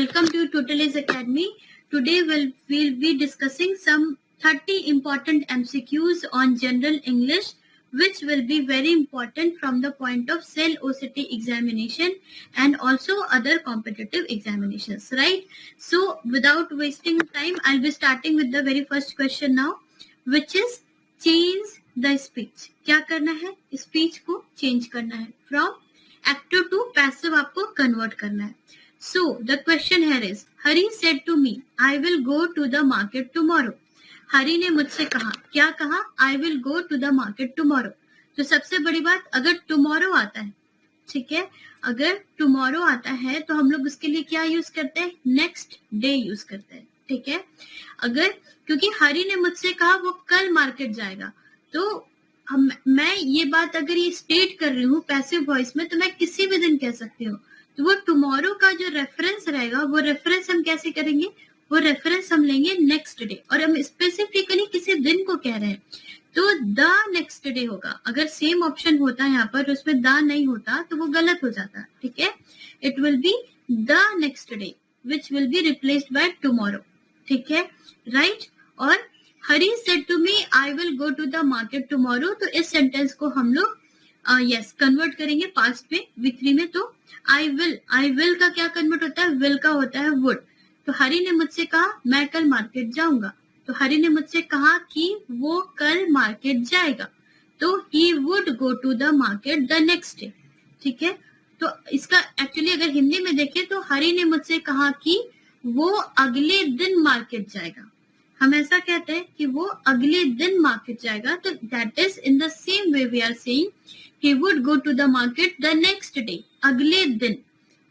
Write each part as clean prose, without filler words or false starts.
welcome to Totalize Academy. Today we'll be discussing some 30 important MCQs on General English, which will be very important from the point of CEL OCT examination and also other competitive examinations, right? So without wasting time, I'll be starting with the very first question now, which is change the speech. क्या करना है? Speech को change करना है. From active to passive आपको convert करना है. So the question here is, Hari said to me, I will go to the market tomorrow. हरी ने मुझसे कहा, क्या कहा? I will go to the market tomorrow. तो सबसे बड़ी बात, अगर tomorrow आता है, ठीक है, अगर tomorrow आता है तो हम लोग उसके लिए क्या यूज करते हैं? नेक्स्ट डे यूज करते हैं, ठीक है. अगर क्योंकि हरी ने मुझसे कहा वो कल मार्केट जाएगा, तो मैं ये बात अगर ये स्टेट कर रही हूँ पैसिव वॉइस में, तो मैं किसी भी दिन कह सकती हूँ. तो वो टुमारो का जो रेफरेंस रहेगा, वो रेफरेंस हम कैसे करेंगे? वो रेफरेंस हम लेंगे नेक्स्ट डे, और हम स्पेसिफिकली किसी दिन को कह रहे हैं तो द नेक्स्ट डे होगा. अगर सेम ऑप्शन होता है यहाँ पर, उसमें द नहीं होता तो वो गलत हो जाता, ठीक है. It will be the next day which will be replaced by tomorrow, ठीक है, राइट. और Hari said to me I will go to the market tomorrow, तो इस सेंटेंस को हम लोग यस कन्वर्ट करेंगे पास्ट में V3 में. तो आई विल का क्या कन्वर्ट होता है? विल का होता है वुड. तो हरी ने मुझसे कहा मैं कल मार्केट जाऊंगा, तो हरी ने मुझसे कहा कि वो कल मार्केट जाएगा, तो he would go to the market the next day, ठीक है. तो इसका एक्चुअली अगर हिंदी में देखें तो हरी ने मुझसे कहा कि वो अगले दिन मार्केट जाएगा. हम ऐसा कहते हैं कि वो अगले दिन मार्केट जाएगा, तो that is in the same way we are saying he would go to the market the next day, अगले दिन,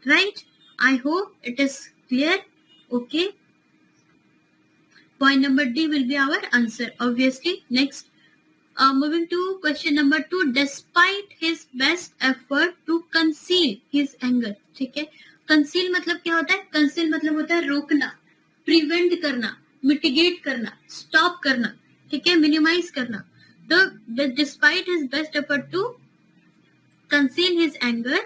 right? I hope it is clear. Okay. Point number D will be our answer, obviously. Next, moving to question number 2. Despite his best effort to conceal his anger, ठीक है. Conceal मतलब क्या होता है? Conceal मतलब होता है रोकना, prevent करना, mitigate करना, stop करना, ठीक है, minimize करना. तो despite his best effort to conceal his anger,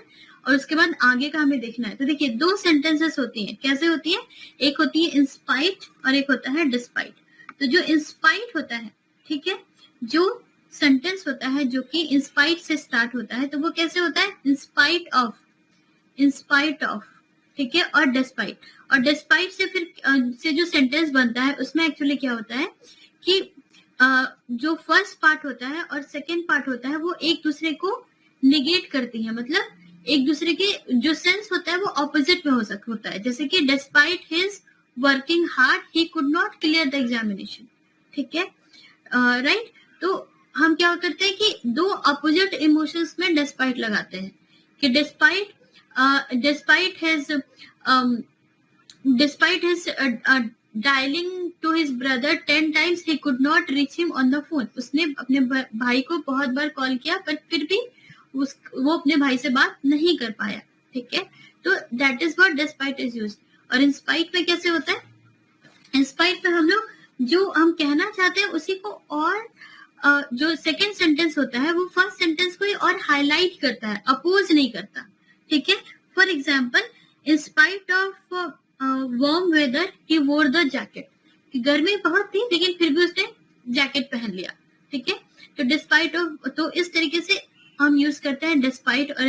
और उसके बाद आगे का हमें देखना है. तो देखिए दो सेंटेंसेस होती हैं. कैसे होती है? एक होती है इंस्पाइट और एक होता है डिस्पाइट. तो जो इंस्पाइट होता है, ठीक है, जो सेंटेंस होता है जो कि इंस्पाइट से स्टार्ट होता है, तो वो कैसे होता है? इंस्पाइट ऑफ, ठीक है, और डिस्पाइट से फिर से जो सेंटेंस बनता है उसमें एक्चुअली क्या होता है कि जो फर्स्ट पार्ट होता है और सेकेंड पार्ट होता है वो एक दूसरे को निगेट करती है. मतलब एक दूसरे के जो सेंस होता है वो ऑपोजिट में होता है. जैसे कि despite his working hard he could not clear the examination, ठीक है, राइट. तो हम क्या करते हैं कि दो ऑपोजिट इमोशंस में डिस्पाइट लगाते हैं कि despite his dialling to his brother 10 times he could not reach him on the phone. उसने अपने भाई को बहुत बार कॉल किया पर फिर भी वो अपने भाई से बात नहीं कर पाया, ठीक है. तो that is what despite is used. और इंस्पाइट में कैसे होता है? इंस्पाइट में हम लोग जो हम कहना चाहते हैं उसी को और जो सेकंड सेंटेंस होता है वो फर्स्ट सेंटेंस को ही और हाईलाइट करता है, अपोज नहीं करता, ठीक है. For example, in spite of warm weather ही वोर द जैकेट. गर्मी बहुत थी लेकिन फिर भी उसने जैकेट पहन लिया, ठीक है. तो डिस्पाइट ऑफ, तो इस तरीके से हम यूज करते हैं डिस्पाइट और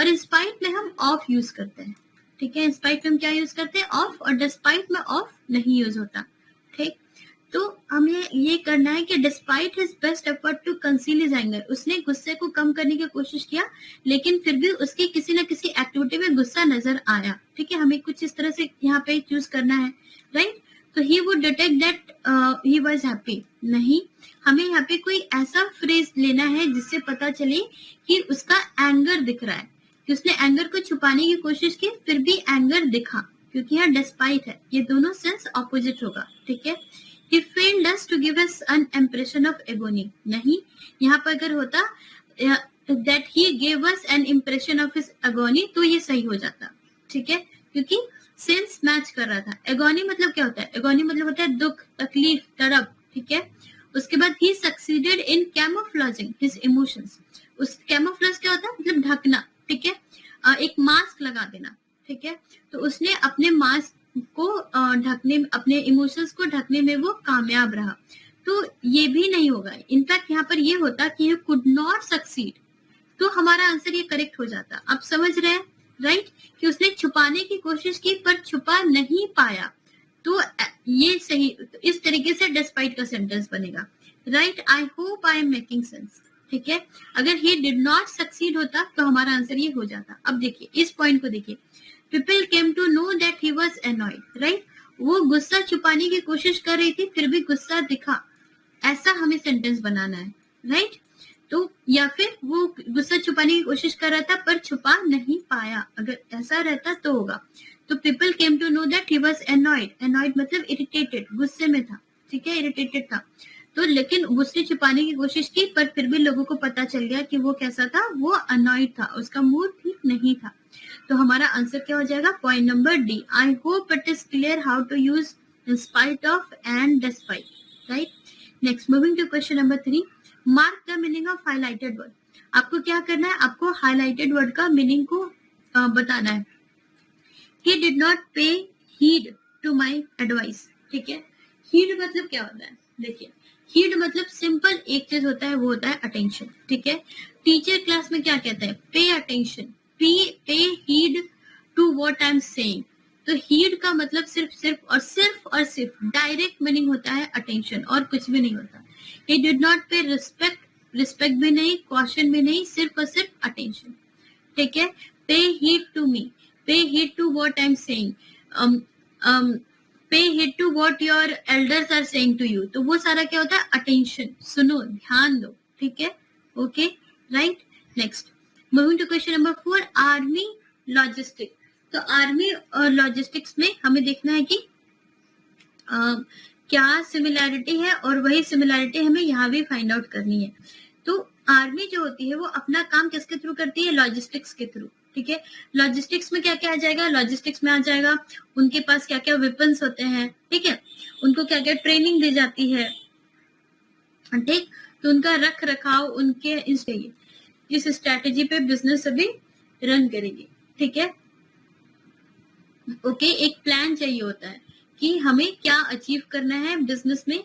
इंस्पाइट में हम ऑफ यूज करते हैं, ठीक है. इंस्पाइट में हम क्या यूज करते हैं? ऑफ. और डिस्पाइट में ऑफ नहीं यूज होता, ठीक. तो हमें ये करना है कि despite his best effort to conceal his anger, उसने गुस्से को कम करने की कोशिश किया लेकिन फिर भी उसकी किसी न किसी एक्टिविटी में गुस्सा नजर आया, ठीक है. हमें कुछ इस तरह से यहाँ पे चूज करना है, राइट. तो he would detect that he was happy. नहीं, हमें यहाँ पे कोई ऐसा फ्रेज लेना है जिससे पता चले कि उसका एंगर दिख रहा है, कि उसने एंगर को छुपाने की कोशिश की फिर भी एंगर दिखा, क्योंकि यहाँ डिस्पाइट है. ये दोनों सेंस ऑपोजिट होगा, ठीक है. He failed us to give us an impression of agony. नहीं, यहाँ पर अगर होता that he gave us an impression of his agony, तो ये सही हो जाता, ठीक है, क्योंकि सेंस मैच कर रहा था. एगोनी मतलब क्या होता है? एगोनी मतलब होता है दुख, तकलीफ, तड़प, ठीक है. उसके बाद he succeeded in camouflaging his emotions. उस camouflage क्या होता है? मतलब ढकना, ठीक है, एक मास्क लगा देना, ठीक है, तो उसने अपने मास को ढकने, अपने इमोशंस को ढकने में वो कामयाब रहा। तो ये भी नहीं होगा। इनफैक्ट यहाँ पर ये होता कि ही कुड नॉट सक्सीड, तो हमारा आंसर ये करेक्ट हो जाता। आप समझ रहे हैं, राइट, कि उसने छुपाने की कोशिश की पर छुपा नहीं पाया। तो ये सही, तो इस तरीके से डिस्पाइट का सेंटेंस बनेगा, right. I hope I am making sense, ठीक है। अगर ही डिड नॉट सक्सीड होता तो हमारा आंसर ये हो जाता। अब देखिए इस पॉइंट को देखिए, people came to know that he was annoyed, right. वो गुस्सा छुपाने की कोशिश कर रही थी फिर भी गुस्सा दिखा, ऐसा हमें सेंटेंस बनाना है, राइट। तो या फिर वो गुस्सा छुपाने की कोशिश कर रहा था पर छुपा नहीं पाया, अगर ऐसा रहता तो होगा। तो people came to know that he was annoyed, annoyed मतलब इरिटेटेड, गुस्से में था, ठीक है, इरिटेटेड था। तो लेकिन गुस्से छुपाने की कोशिश की पर फिर भी लोगों को पता चल गया कि वो कैसा था, वो अनॉयड था, उसका मूड ठीक नहीं था। तो हमारा आंसर क्या हो जाएगा, point number D. I hope it is clear how to use in spite of and despite, right. Next, moving to question number 3, mark the meaning of highlighted word. आपको क्या करना है, आपको हाईलाइटेड वर्ड का meaning को बताना है। He did not pay heed to my advice, ठीक है। heed मतलब क्या होता है, देखिए heed मतलब सिंपल एक चीज होता है, वो होता है अटेंशन, ठीक है। टीचर क्लास में क्या कहते हैं, पे अटेंशन, पे heed to what I am saying। तो heed का मतलब सिर्फ डायरेक्ट मीनिंग होता है अटेंशन, और कुछ भी नहीं होता। He did not pay respect भी नहीं, कॉशन भी नहीं, सिर्फ और सिर्फ अटेंशन, ठीक है। पे heed to me, pay heed to what I'm saying, pay heed to what your elders are saying to you। तो वो सारा क्या होता है, अटेंशन, सुनो, ध्यान दो, ठीक है, okay, right. Next, moving to question number 4, army logistic. तो आर्मी और लॉजिस्टिक्स में हमें देखना है कि क्या सिमिलैरिटी है, और वही सिमिलैरिटी हमें यहाँ भी फाइंड आउट करनी है। तो आर्मी जो होती है वो अपना काम किसके थ्रू करती है, लॉजिस्टिक्स के थ्रू, ठीक है। लॉजिस्टिक्स में क्या क्या आ जाएगा, लॉजिस्टिक्स में आ जाएगा उनके पास क्या क्या वेपन्स होते हैं, ठीक है, उनको क्या क्या ट्रेनिंग दी जाती है, ठीक, तो उनका रख रखाव, उनके इस स्ट्रेटेजी पे बिजनेस अभी रन करेगी, ठीक है, ओके। एक प्लान चाहिए होता है कि हमें क्या अचीव करना है बिजनेस में,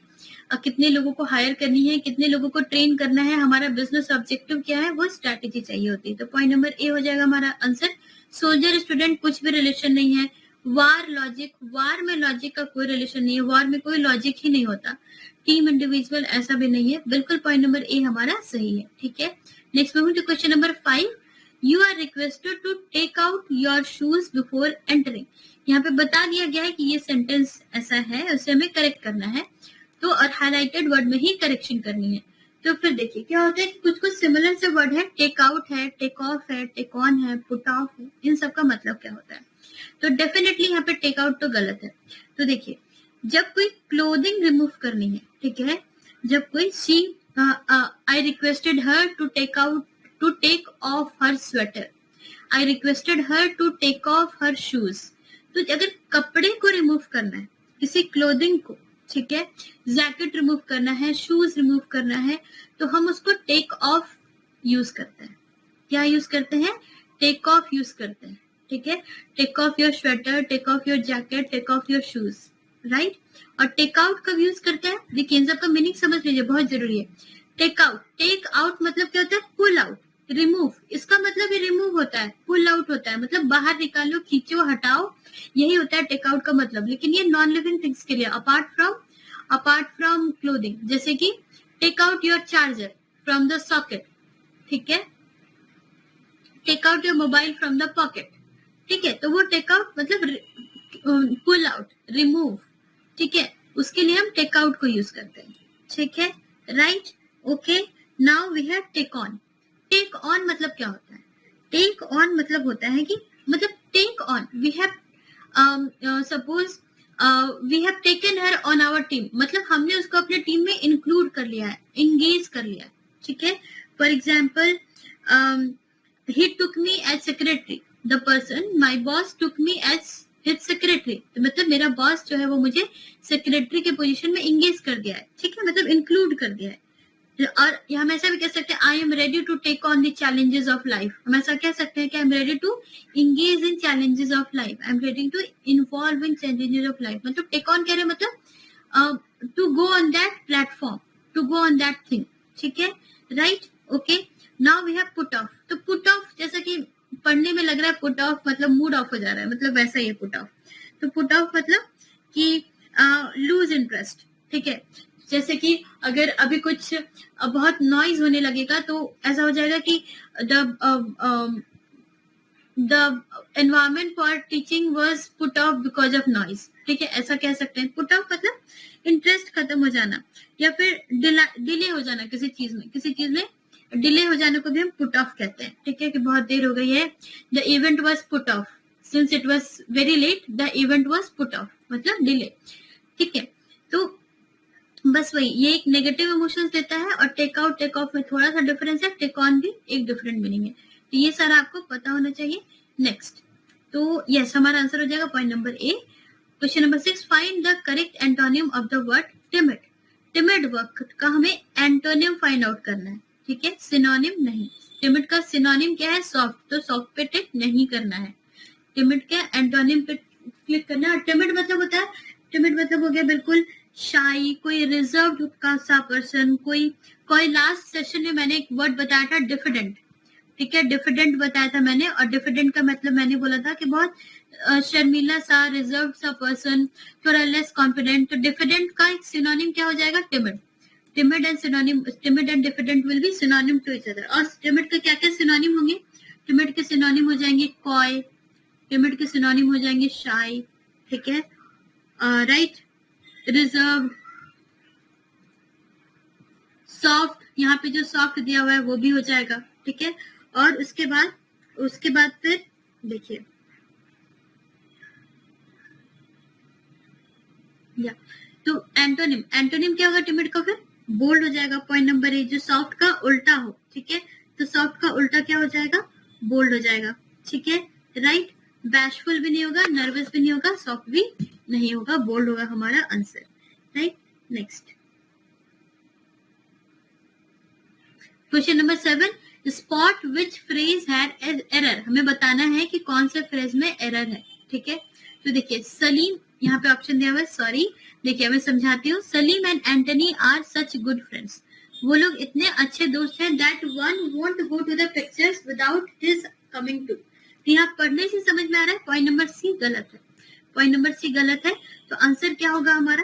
कितने लोगों को हायर करनी है, कितने लोगों को ट्रेन करना है, हमारा बिजनेस ऑब्जेक्टिव क्या है, वो स्ट्रैटेजी चाहिए होती है। तो पॉइंट नंबर ए हो जाएगा हमारा आंसर। सोल्जर स्टूडेंट कुछ भी रिलेशन नहीं है। वार लॉजिक, वार में लॉजिक का कोई रिलेशन नहीं है, वार में कोई लॉजिक ही नहीं होता। टीम इंडिविजुअल ऐसा भी नहीं है, बिल्कुल पॉइंट नंबर ए हमारा सही है, ठीक है। Next moving to question number 5, you are requested to take out your shoes before entering. यहाँ पे बता दिया गया है कि ये सेंटेंस ऐसा है, उसे हमें करेक्ट करना है, तो और हाईलाइटेड वर्ड में ही करेक्शन करनी है। तो फिर देखिए क्या होता है कि कुछ कुछ सिमिलर से वर्ड है, टेक आउट है, टेक ऑफ है, टेक ऑन है, पुट ऑफ है, इन सब का मतलब क्या होता है। तो डेफिनेटली यहाँ पे टेक आउट तो गलत है। तो देखिए जब कोई क्लोथिंग रिमूव करनी है, ठीक है, जब कोई I requested her to take off her sweater, I requested her to take off her shoes. तो अगर कपड़े को रिमूव करना है, किसी क्लोथिंग को, ठीक है, जैकेट रिमूव करना है, शूज रिमूव करना है, तो हम उसको टेक ऑफ यूज करते हैं। क्या यूज करते हैं, टेक ऑफ यूज करते हैं, ठीक है। Take off your sweater, take off your jacket, take off your shoes, right. और टेक आउट कब यूज करते हैं, देखिए इन सबका मीनिंग समझ लीजिए, बहुत जरूरी है। टेक आउट मतलब क्या होता है, पुल आउट, रिमूव, इसका मतलब ये रिमूव होता है, पुल आउट होता है, मतलब बाहर निकालो, खींचो, हटाओ, यही होता है टेक आउट का मतलब। लेकिन ये नॉन लिविंग थिंग्स के लिए, अपार्ट फ्रॉम क्लोथिंग, जैसे कि take out your charger from the socket, ठीक है, take out your mobile from the pocket, ठीक है। तो वो टेक आउट मतलब पुल आउट, रिमूव, ठीक है, उसके लिए हम टेक आउट को यूज करते हैं, ठीक है, right, okay. Now we have take on. Take on मतलब क्या होता है, टेक ऑन मतलब होता है कि मतलब take on, we have suppose we have taken her on our team, मतलब हमने उसको अपने टीम में इंक्लूड कर लिया है, इंगेज कर लिया है, ठीक है। For example, he took me as secretary, the person, my boss took me as his secretary, तो मतलब मेरा बॉस जो है वो मुझे सेक्रेटरी के पोजीशन में इंगेज कर दिया है, ठीक है, मतलब इंक्लूड कर दिया है, और हम ऐसा भी कह सकते हैं I am ready to take on the challenges of life. हम ऐसा कह सकते हैं कि I am ready to engage in challenges of life. I am ready to involve in challenges of life. मतलब टेक ऑन कह रहे हैं मतलब to go on that platform, to go on that thing. ठीक है, right. Okay, now we have put off. तो put off जैसा कि पढ़ने में लग रहा है पुट ऑफ मतलब मूड ऑफ हो जा रहा है, मतलब वैसा ही है पुट ऑफ. तो पुट ऑफ मतलब कि लूज इंटरेस्ट. ठीक है, जैसे कि अगर अभी कुछ बहुत नॉइज होने लगेगा तो ऐसा हो जाएगा कि the environment for teaching was put of because of noise. ठीक है, ऐसा कह सकते हैं. पुट ऑफ मतलब इंटरेस्ट खत्म हो जाना या फिर डिले हो जाना किसी चीज में. किसी चीज में डिले हो जाने को भी हम पुट ऑफ कहते हैं. ठीक है, कि बहुत देर हो गई है. The event was put off since it was very late. The event was put off मतलब डिले. ठीक है, तो बस वही, ये एक नेगेटिव इमोशंस देता है. और टेक आउट टेक ऑफ में थोड़ा सा डिफरेंस है. टेक ऑन भी एक डिफरेंट मीनिंग है. तो ये सारा आपको पता होना चाहिए. नेक्स्ट, तो यस हमारा आंसर हो जाएगा point number A. Question number 6, find the correct antonym of the word timid. Timid word का हमें एंटोनिम फाइंड आउट करना है. ठीक है, सिनोनिम नहीं. टिमिड का सिनोनिम क्या है? सॉफ्ट. तो सॉफ्ट पे टिक नहीं करना है. टिमिड के एंटोनिम पे क्लिक करना है. टिमिड मतलब होता है, टिमिड मतलब हो गया बिल्कुल शाई, कोई रिजर्व्ड का सा पर्सन. कोई लास्ट सेशन में मैंने एक वर्ड बताया था डिफिडेंट. ठीक है, डिफिडेंट बताया था मैंने. और डिफिडेंट का मतलब मैंने बोला था कि बहुत शर्मीला सा, रिजर्व सा पर्सन, थोड़ा लेस कॉन्फिडेंट. तो डिफिडेंट का एक सिनोनिम क्या हो जाएगा? Timid. Timid and synonym, timid and diffident will be synonym to each other. और टिमिड का क्या क्या सिनोनिम होंगे? टिमिड के सिनोनिम हो जाएंगे कॉय. टिमिड के सिनोनिम हो जाएंगे शाई. ठीक है, राइट. Reserve, soft. यहाँ पे जो सॉफ्ट दिया हुआ है वो भी हो जाएगा. ठीक है, और उसके बाद फिर देखिए या तो एंटोनिम क्या होगा? टिमिड का फिर बोल्ड हो जाएगा. पॉइंट नंबर ए, जो सॉफ्ट का उल्टा हो. ठीक है, तो सॉफ्ट का उल्टा क्या हो जाएगा? बोल्ड हो जाएगा. ठीक है, राइट. बैशफुल भी नहीं होगा, नर्वस भी नहीं होगा, सॉफ्ट भी नहीं होगा, बोल्ड होगा हमारा answer. Right. Next, question number 7, spot which phrase had error. हमें बताना है कि कौन से फ्रेज में एरर है. ठीक है, तो देखिए सलीम, यहाँ पे ऑप्शन दिया हुआ है. सॉरी, देखिए मैं समझाती हूँ. Salim and Antony are such good friends. वो लोग इतने अच्छे दोस्त हैं that one won't go to the pictures without his coming too. यहाँ पढ़ने से समझ में आ रहा है पॉइंट नंबर सी गलत है. पॉइंट नंबर सी गलत है. तो आंसर क्या होगा हमारा?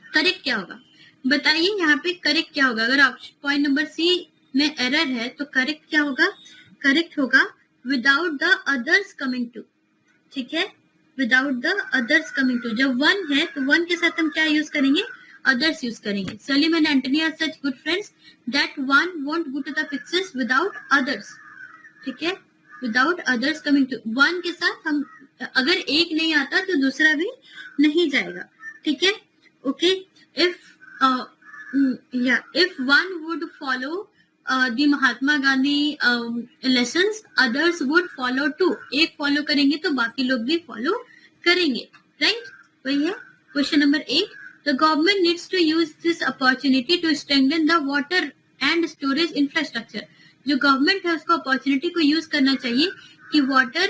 करेक्ट क्या होगा बताइए? यहाँ पे करेक्ट क्या होगा? अगर पॉइंट नंबर सी में एरर है तो करेक्ट क्या होगा? करेक्ट होगा without the others coming too. ठीक है, without the others coming too. जब वन है तो वन के साथ हम क्या यूज करेंगे? अदर्स यूज करेंगे. Salim and Antony are such good friends that one won't go to the pictures without others. ठीक है, without others coming too. One के साथ हम अगर एक नहीं आता तो दूसरा भी नहीं जाएगा. ठीक है, okay. if one would follow the Mahatma Gandhi lessons, others would follow too. एक फॉलो करेंगे तो बाकी लोग भी फॉलो करेंगे. राइट, वही है. Question number 8, the government needs to use this opportunity to strengthen the water and storage infrastructure. जो गवर्नमेंट है उसको अपॉर्चुनिटी को यूज करना चाहिए कि वाटर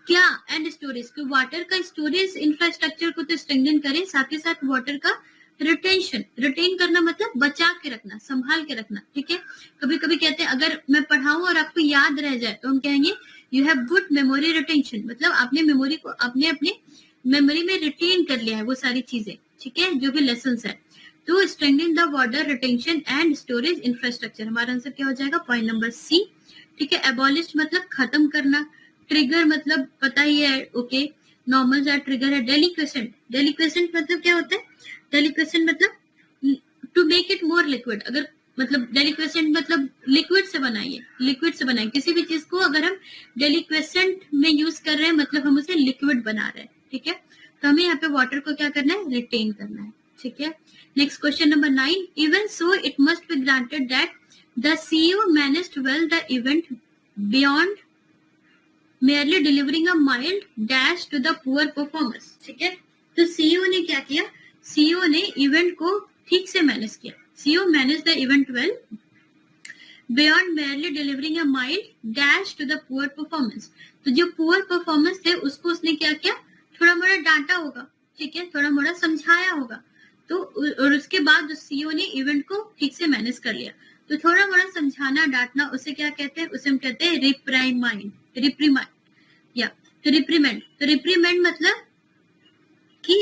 क्या एंड स्टोरेज, कि वाटर का स्टोरेज इंफ्रास्ट्रक्चर को तो स्ट्रेंथन करें, साथ ही साथ वाटर का रिटेन करना मतलब बचा के रखना, संभाल के रखना. ठीक है, कभी कभी कहते हैं अगर मैं पढ़ाऊं और आपको याद रह जाए तो हम कहेंगे you have good memory retention. मतलब आपने मेमोरी को अपने मेमोरी में रिटेन कर लिया है वो सारी चीजें. ठीक है, जो भी लेसन है. तो strengthen the water retention and storage infrastructure. हमारा आंसर क्या हो जाएगा? Point number C. ठीक है, एबॉलिश मतलब खत्म करना. ट्रिगर मतलब पता ही है. ओके, नॉर्मल सा ट्रिगर है. डेलिक्वेसेंट मतलब क्या होता है? डेलिक्वेसेंट मतलब to make it more liquid. अगर मतलब डेलिक्वेसेंट मतलब लिक्विड से बनाइए किसी भी चीज को. अगर हम डेलिक्वेसेंट में यूज कर रहे हैं मतलब हम उसे लिक्विड बना रहे हैं. ठीक है, तो हमें यहाँ पे वाटर को क्या करना है? रिटेन करना है. ठीक है, next question number 9, even so it must be granted that the CEO managed well the event beyond merely delivering a mild dash to the poor performers. ठीक है, तो CEO ने क्या किया? CEO ने इवेंट को ठीक से मैनेज किया. CEO managed the event well beyond merely delivering a mild dash to the poor performance. तो जो poor performance थे उसको उसने क्या किया, थोड़ा मोड़ा डांटा होगा, ठीक है, थोड़ा मोड़ा समझाया होगा, तो और उसके बाद उस सीईओ ने इवेंट को ठीक से मैनेज कर लिया. तो थोड़ा मोड़ा समझाना डांटना उसे क्या कहते हैं, उसे हम कहते हैं रिप्रीमेंड या तो रिप्रीमेंड मतलब कि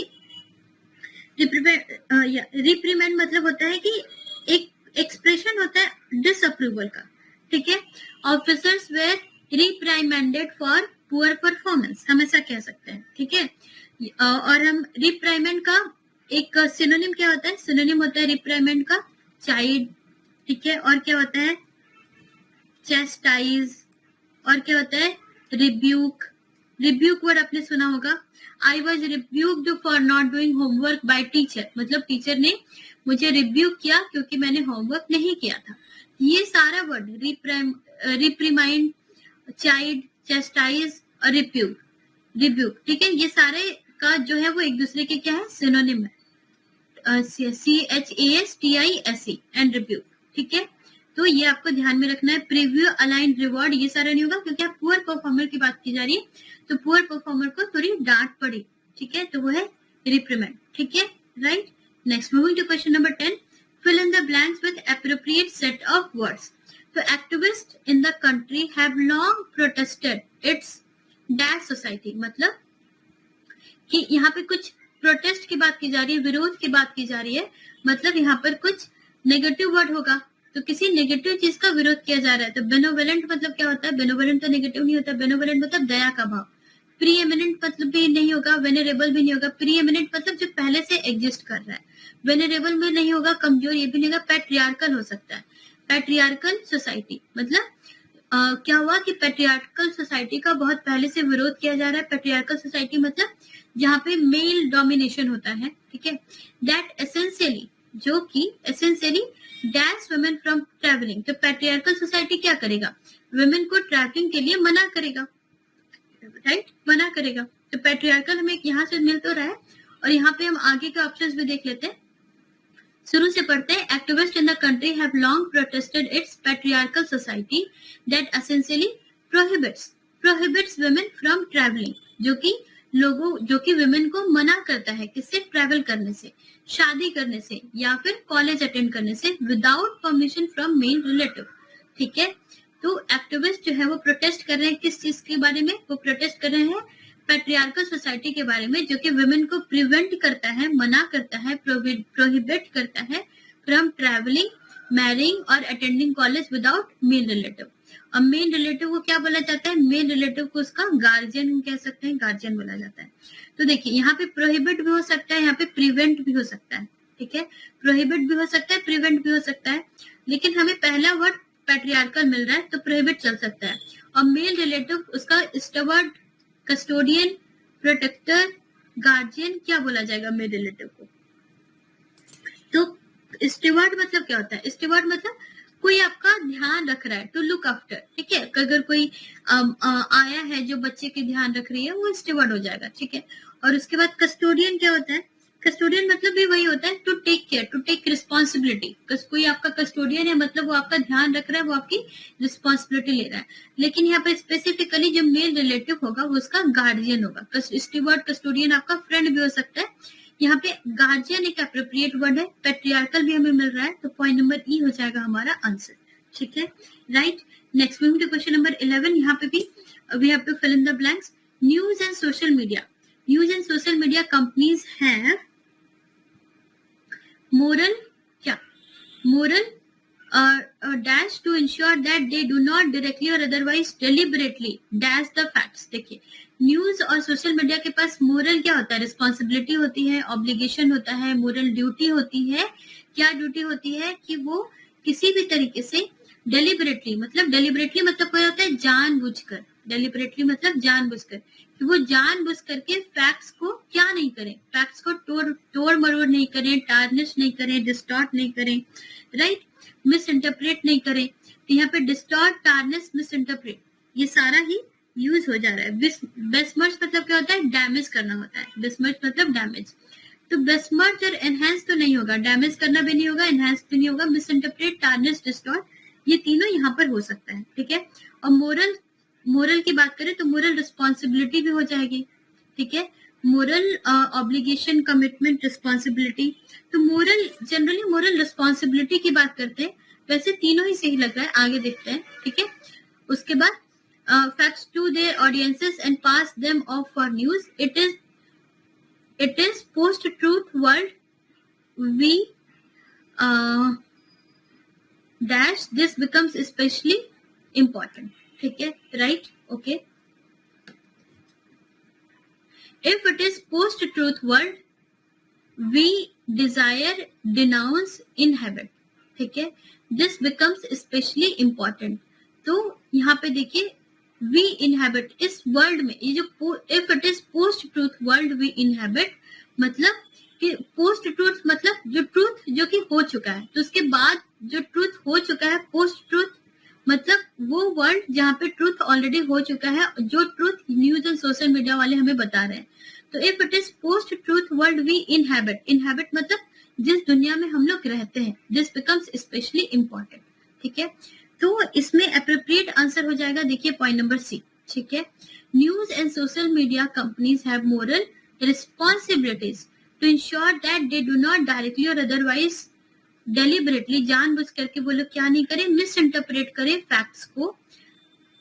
रिप्रीमेंड मतलब होता है कि एक एक्सप्रेशन होता है डिसअप्रूवल का, ठीक है. Officers were reprimanded for poor performance, हम ऐसा कह सकते हैं, ठीक है. और हम रिप्राइमेंड का एक सिनोनिम क्या होता है, सिनोनिम होता है रिप्राइमेंड का चाइड, ठीक है, और क्या होता है चेस्टाइज, और क्या होता है रिब्यूक. रिब्यूक वर्ड आपने सुना होगा. I was rebuked for not doing homework by teacher, मतलब टीचर ने मुझे रिब्यूक किया क्योंकि मैंने होमवर्क नहीं किया था. ये सारा वर्ड रिप्रीमाइंड, चाइड, चेस्टाइज और रिब्यूक, ठीक है, ये सारे का जो है वो एक दूसरे के क्या है, सिनोनिम है. CHASTISE एंड रिब्यूक, ठीक है. तो ये आपको ध्यान में रखना है. प्रीव्यू, अलाइन, रिवॉर्ड ये सारा नहीं होगा क्योंकि आप पुअर परफॉर्मर की बात की जा रही है, तो पुअर परफॉर्मर को थोड़ी डांट पड़ी, ठीक है, तो वो है रिप्रीमेंड, ठीक है, right. Next moving to question number 10. Fill in the blanks with appropriate set of words. तो activist in the country have long protested its dash society, मतलब कि यहाँ पे कुछ प्रोटेस्ट की बात की जा रही है, विरोध की बात की जा रही है, मतलब यहाँ पर कुछ नेगेटिव वर्ड होगा, तो किसी नेगेटिव चीज का विरोध किया जा रहा है. तो बेनोवलेंट मतलब क्या होता है, बेनोवलेंट तो नेगेटिव नहीं होता, बेनोवलेंट मतलब दया का भाव. प्रीएमिनेंट मतलब भी नहीं होगा, वेनरेबल भी नहीं होगा. प्रीएमिनेंट मतलब जो पहले से एग्जिस्ट कर रहा है, वेनरेबल में नहीं होगा, कमजोर ये भी नहीं होगा. पैट्रियार्कल हो सकता है, पैट्रियार्कल सोसाइटी मतलब क्या हुआ कि पैट्रियार्कल सोसाइटी का बहुत पहले से विरोध किया जा रहा है. पैट्रियार्कल सोसाइटी मतलब जहाँ पे मेल डोमिनेशन होता है, ठीक है. दैट एसेंशियली, जो कि essentially dash women from travelling. तो पैट्रियार्कल सोसाइटी क्या करेगा, वुमेन को ट्रैवलिंग के लिए मना करेगा, राइट, मना करेगा. तो पैट्रियार्कल हमें यहाँ से मिल तो रहा है, और यहाँ पे हम आगे के ऑप्शंस भी देख लेते हैं. शुरू से पढ़ते हैं. Activist in the country have long protested its patriarchal society that essentially prohibits women from travelling, जो कि वुमेन को मना करता है किससे, ट्रैवल करने से, शादी करने से या फिर कॉलेज अटेंड करने से without permission from male relative, ठीक है. तो एक्टिविस्ट जो है वो प्रोटेस्ट कर रहे हैं किस चीज के बारे में, वो प्रोटेस्ट कर रहे हैं पैट्रियार्कल सोसाइटी के बारे में, जो कि वुमेन को प्रिवेंट करता है, मना करता है, प्रोहिबिट करता है फ्रॉम ट्रैवलिंग, मैरिंग और attending college without male relative. अब मेन रिलेटिव को क्या बोला जाता है, मेन रिलेटिव को उसका गार्जियन कह सकते हैं, गार्जियन बोला जाता है. तो देखिए यहाँ पे प्रोहिबिट भी हो सकता है, यहाँ पे प्रिवेंट भी हो सकता है, ठीक है. प्रोहिबिट भी हो सकता है, प्रिवेंट भी हो सकता है, लेकिन हमें पहला वर्ड पैट्रियार्कल मिल रहा है तो प्रोहिबिट चल सकता है. और मेल रिलेटिव उसका स्टवर्ड, कस्टोडियन, प्रोटेक्टर, गार्जियन क्या बोला जाएगा मेल रिलेटिव को. तो स्टीवर्ड मतलब क्या होता है, स्टीवर्ड मतलब कोई आपका ध्यान रख रहा है, टू लुक आफ्टर, ठीक है. अगर कोई आया है जो बच्चे के ध्यान रख रही है, वो स्टीवर्ड हो जाएगा, ठीक है. और उसके बाद कस्टोडियन क्या होता है, कस्टोडियन मतलब भी वही होता है, to take care, to take responsibility. कोई आपका कस्टोडियन है मतलब वो आपका ध्यान रख रहा है, वो आपकी रिस्पॉन्सिबिलिटी ले रहा है. लेकिन यहाँ पे स्पेसिफिकली जो मेल रिलेटिव होगा वो उसका गार्जियन होगा. स्टीवर्ड, कस्टोडियन आपका फ्रेंड भी हो सकता है. यहाँ पे गार्जियन एक एप्रोप्रिएट वर्ड है, पैट्रियार्कल भी हमें मिल रहा है, तो पॉइंट नंबर ई हो जाएगा हमारा आंसर, ठीक है, right. Next moving to question number 11. यहाँ पे भी we have to fill in the blanks. News and social media. News and social media companies have moral dash to ensure that they do not directly or otherwise deliberately dash the facts. देखिए news और social media के पास moral क्या होता है, responsibility होती है, obligation होता है, मोरल ड्यूटी होती है. क्या ड्यूटी होती है कि वो किसी भी तरीके से डेलिबरेटली मतलब कोई होता है जानबूझकर, डेलिबरेटली मतलब जानबूझकर, कि वो जानबूझ करके फैक्ट्स को क्या नहीं करें, फैक्ट्स को तोड़ मरोड़ नहीं करें, टार्निश नहीं करें, डिस्टॉर्ट नहीं करें, राइट, मिस इंटरप्रेट नहीं करें. तो यहाँ पे डिस्टॉर्ट, टार्निश, मिस इंटरप्रेट ये सारा ही यूज हो जा रहा है. बेस्मर्च मतलब क्या होता है, डैमेज करना होता है. बेस्मर्च मतलब डैमेज. तो बेस्मर्ज और एनहेंस तो नहीं होगा, डैमेज करना भी नहीं होगा, एनहेंस भी नहीं होगा, मिस इंटरप्रेट, टार्निश, डिस्टॉर्ट, ये तीनों यहाँ पर हो सकता है, ठीक है। और मोरल की बात करें तो मोरल रिस्पॉन्सिबिलिटी भी हो जाएगी, ठीक है, मोरल ऑब्लिगेशन, कमिटमेंट, रिस्पॉन्सिबिलिटी। तो मोरल, जनरली मोरल रिस्पॉन्सिबिलिटी की बात करते हैं, वैसे तीनों ही सही लग रहा है, आगे देखते हैं, ठीक है। उसके बाद facts to their audiences and pass them off for news. It is post-truth world. We dash this becomes especially important. ठीक है, right? Okay. If it is post-truth world, we desire, denounce, inhabit. ठीक है, this becomes especially important. तो यहाँ पे देखिए we inhabit, इस world में ये जो if it is post truth world we inhabit, मतलब कि post truth मतलब जो ट्रूथ जो कि हो चुका है, तो उसके बाद जो ट्रूथ हो चुका है, पोस्ट ट्रूथ मतलब वो वर्ल्ड जहाँ पे ट्रूथ ऑलरेडी हो चुका है, जो truth news and social media वाले हमें बता रहे हैं। तो if it is post truth world we inhabit, inhabit मतलब जिस दुनिया में हम लोग रहते हैं, दिस बिकम्स स्पेशली इम्पोर्टेंट, ठीक है। तो इसमें अप्रोप्रिएट आंसर हो जाएगा, देखिए पॉइंट नंबर सी, ठीक है। News and social media companies have moral responsibilities to ensure that they do not directly और अदरवाइज डेलिबरेटली, जानबूझ करके वो लोग क्या नहीं करें, मिस इंटरप्रेट करें फैक्ट्स को,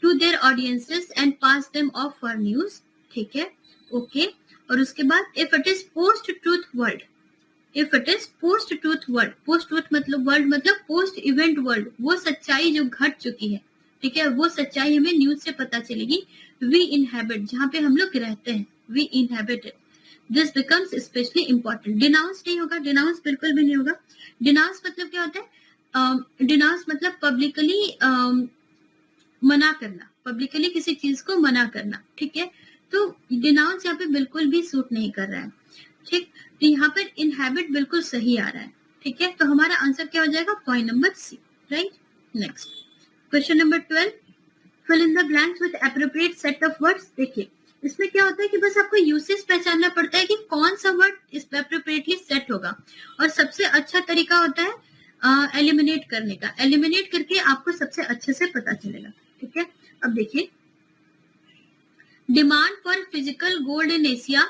to their audiences and pass them off for news, ठीक है, ओके। और उसके बाद if it is post truth world, if it is post truth world, post truth मतलब वर्ल्ड मतलब पोस्ट इवेंट वर्ल्ड, वो सच्चाई जो घट चुकी है, ठीक है, वो सच्चाई हमें न्यूज से पता चलेगी। वी इनहैबिट, जहाँ पे हम लोग रहते हैं, we inhabit, this becomes specially important. Denounce नहीं होगा, डिनाउंस बिल्कुल भी नहीं होगा। डिनाउंस मतलब क्या होता है, डिनाउंस मतलब पब्लिकली मना करना, पब्लिकली किसी चीज को मना करना, ठीक है। तो डिनाउंस यहाँ पे बिल्कुल भी सूट नहीं कर रहा है, ठीक। तो यहाँ पर इनहैबिट बिल्कुल सही आ रहा है, ठीक है। तो हमारा आंसर क्या हो जाएगा, point number C, right. Next question number 12, fill in the blanks with appropriate set of words. देखिए इसमें क्या होता है कि बस आपको यूसेज पहचानना पड़ता है कि कौन सा वर्ड इस एप्रोप्रिएटली सेट होगा, और सबसे अच्छा तरीका होता है एलिमिनेट करने का, एलिमिनेट करके आपको सबसे अच्छे से पता चलेगा, ठीक है। अब देखिए, demand for physical gold in Asia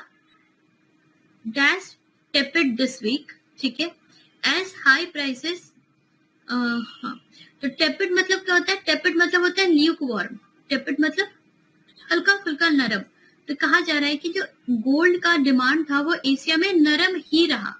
dash tepid this week, ठीक है, एज हाई प्राइसेस। हाँ, तो टेपिड मतलब क्या होता है, टेपिड मतलब होता है ल्यूक वार्म, टेपिड मतलब हल्का फुल्का नरम। तो कहा जा रहा है कि जो गोल्ड का डिमांड था वो एशिया में नरम ही रहा,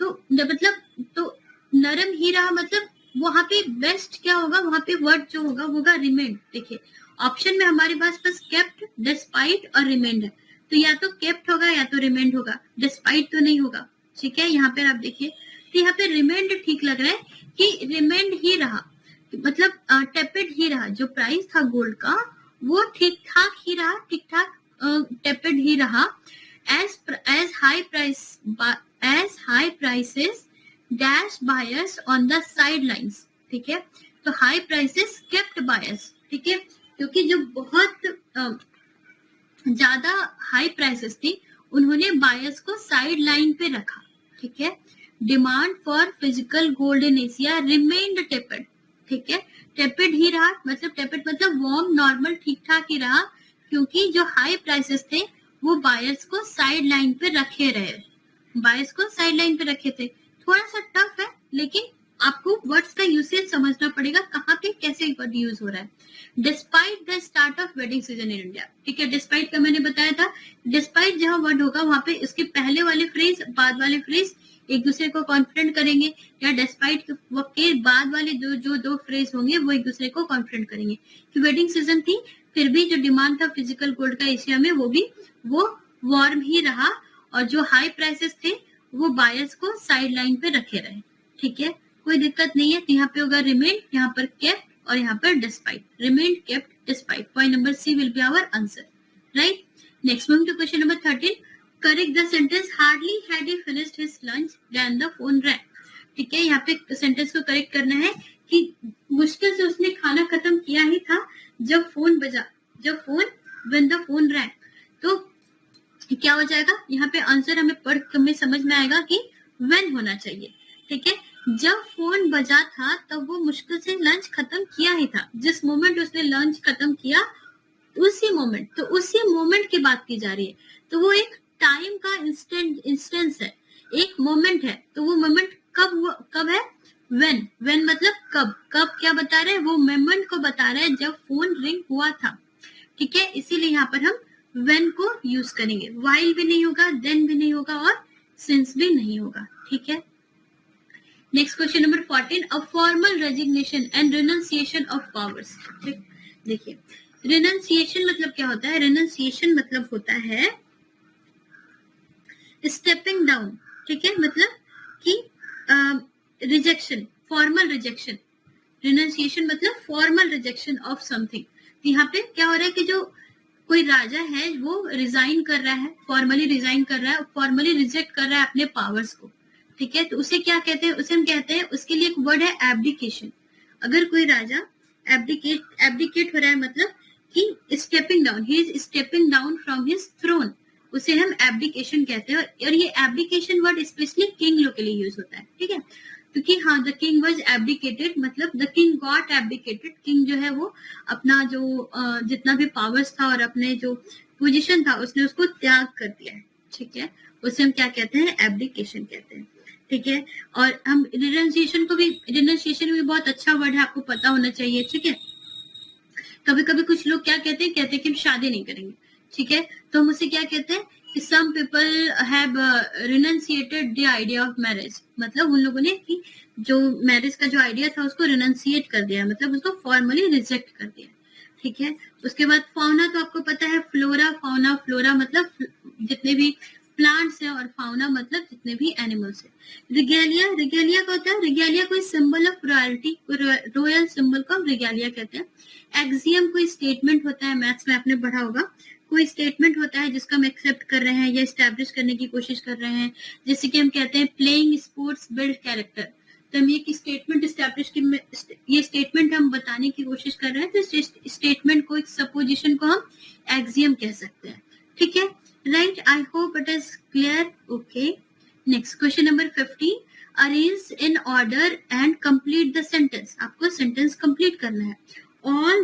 तो मतलब तो नरम ही रहा मतलब वहां पे बेस्ट क्या होगा, वहां पे वर्ड जो होगा वो होगा रिमेंड। देखिए ऑप्शन में हमारे पास बस केप्ट, डिस्पाइट और रिमेंड है, तो या तो केप्ट होगा या तो रिमेंड होगा, डिस्पाइट तो नहीं होगा, ठीक है। यहाँ पे आप देखिए, तो यहाँ पे रिमेंड ठीक लग रहा है कि रिमेंड ही रहा, मतलब टेपिड ही रहा, जो प्राइस था गोल्ड का वो ठीक ठाक ही रहा, ठीक ठाक टेपिड ही रहा, as high prices dash buyers on the sidelines, ठीक है। तो high prices kept buyers, ठीक है, क्योंकि जो बहुत ज्यादा हाई प्राइसेस थी उन्होंने बायर्स को साइड लाइन पे रखा, ठीक है। Demand for physical gold in Asia remained tepid, ठीक है, टेपिड ही रहा, मतलब टेपिड मतलब वार्म, नॉर्मल, ठीक ठाक ही रहा, क्योंकि जो हाई प्राइसेस थे वो बायर्स को साइड लाइन पे रखे रहे, बायर्स को साइड लाइन पे रखे थे। थोड़ा सा टफ है, लेकिन आपको वर्ड्स का यूसेज समझना पड़ेगा, कहाँ पे कैसे वर्ड यूज हो रहा है। Despite the start of wedding season in India, ठीक है, डिस्पाइट का मैंने बताया था, डिस्पाइट जहाँ वर्ड होगा वहां पे इसके पहले वाले फ्रेज, बाद वाले फ्रेज एक दूसरे को कॉन्फिडेंट करेंगे, या डिस्पाइट के बाद वाले दो फ्रेज होंगे वो एक दूसरे को कॉन्फिडेंट करेंगे कि वेडिंग सीजन थी, फिर भी जो डिमांड था फिजिकल गोल्ड का एशिया में वो वार्म ही रहा, और जो हाई प्राइसेस थे वो बायर्स को साइड लाइन पे रखे रहे, ठीक है, कोई दिक्कत नहीं है। तो यहाँ पे होगा रिमेंड, यहाँ पर केप्ट और यहाँ पर despite, remained, kept, despite. Point number C will be our answer, right. Next moving to question number 13, correct the sentence hardly had he finished his lunch then the phone rang, ठीक है। यहाँ पे sentence को correct करना है कि मुश्किल से उसने खाना खत्म किया ही था जब फोन बजा, जब phone when the phone wrong. तो क्या हो जाएगा, यहाँ पे आंसर हमें पढ़ के हमें समझ में आएगा कि when होना चाहिए, ठीक है। जब फोन बजा था तब वो मुश्किल से लंच खत्म किया ही था, जिस मोमेंट उसने लंच खत्म किया उसी मोमेंट, तो उसी मोमेंट की बात की जा रही है, तो वो एक टाइम का इंस्टेंस है, एक मोमेंट है, तो वो मोमेंट कब है, when मतलब कब क्या बता रहे हैं, वो मोमेंट को बता रहे हैं जब फोन रिंग हुआ था, ठीक है। इसीलिए यहाँ पर हम when को यूज करेंगे, while भी नहीं होगा, then भी नहीं होगा और since भी नहीं होगा, ठीक है। Next question number 14, a formal resignation and renunciation of powers. देखिए रिनंसिएशन मतलब क्या होता है, रिनंसिएशन मतलब होता है स्टेपिंग डाउन, ठीक है, मतलब कि रिजेक्शन, फॉर्मल रिजेक्शन, रिनंसिएशन मतलब फॉर्मल रिजेक्शन ऑफ समथिंग। यहाँ पे क्या हो रहा है कि जो कोई राजा है वो रिजाइन कर रहा है, फॉर्मली रिजाइन कर रहा है, फॉर्मली रिजेक्ट कर रहा है अपने पावर्स को, ठीक है, तो उसे क्या कहते हैं, उसे हम कहते हैं, उसके लिए एक वर्ड है एब्डिकेशन। अगर कोई राजा एब्डिकेट हो रहा है मतलब कि stepping down, he is stepping down from his throne, उसे हम एब्डिकेशन कहते हैं। और ये एब्डिकेशन वर्ड स्पेशली किंग लोग के लिए यूज होता है, ठीक है, क्योंकि हाँ द किंग वाज एब्डिकेटेड मतलब the king got abdicated, king जो है वो अपना जो जितना भी पावर्स था और अपने जो पोजीशन था उसने उसको त्याग कर दिया है, ठीक है, उसे हम क्या कहते हैं, एब्डिकेशन कहते हैं, ठीक है। और हम रिनंसिएशन भी बहुत अच्छा वर्ड है, आपको पता होना चाहिए, ठीक है। कभी कभी कुछ लोग क्या कहते हैं कि हम शादी नहीं करेंगे, ठीक है, तो हम उसे क्या कहते हैं कि some people have renunciated the idea of marriage, मतलब उन लोगों ने कि जो मैरिज का जो आइडिया था उसको रिनंसिएट कर दिया, मतलब उसको फॉर्मली रिजेक्ट कर दिया, ठीक है। उसके बाद फाउना तो आपको पता है, फ्लोरा फाउना, फ्लोरा मतलब जितने भी प्लांट्स है और फाउना मतलब जितने भी एनिमल्स है। रिगेलिया का होता है, रिगेलिया कोई symbol of royalty, royal symbol को हम रिगेलिया कहते हैं। एक्सियम कोई स्टेटमेंट होता है, मैथ्स में आपने पढ़ा होगा, कोई स्टेटमेंट होता है जिसका हम एक्सेप्ट कर रहे हैं या एस्टैब्लिश करने की कोशिश कर रहे हैं, जैसे कि हम कहते हैं प्लेइंग स्पोर्ट्स बिल्ड कैरेक्टर, तो हम ये स्टेटमेंट एस्टैब्लिश की, ये स्टेटमेंट हम बताने की कोशिश कर रहे हैं, तो स्टेटमेंट को, एक सपोजिशन को हम एक्सियम कह सकते हैं, ठीक है, right. I hope it is clear, okay. Next question number 15, arrange in order and complete the sentence, आपको सेंटेंस कंप्लीट करना है। all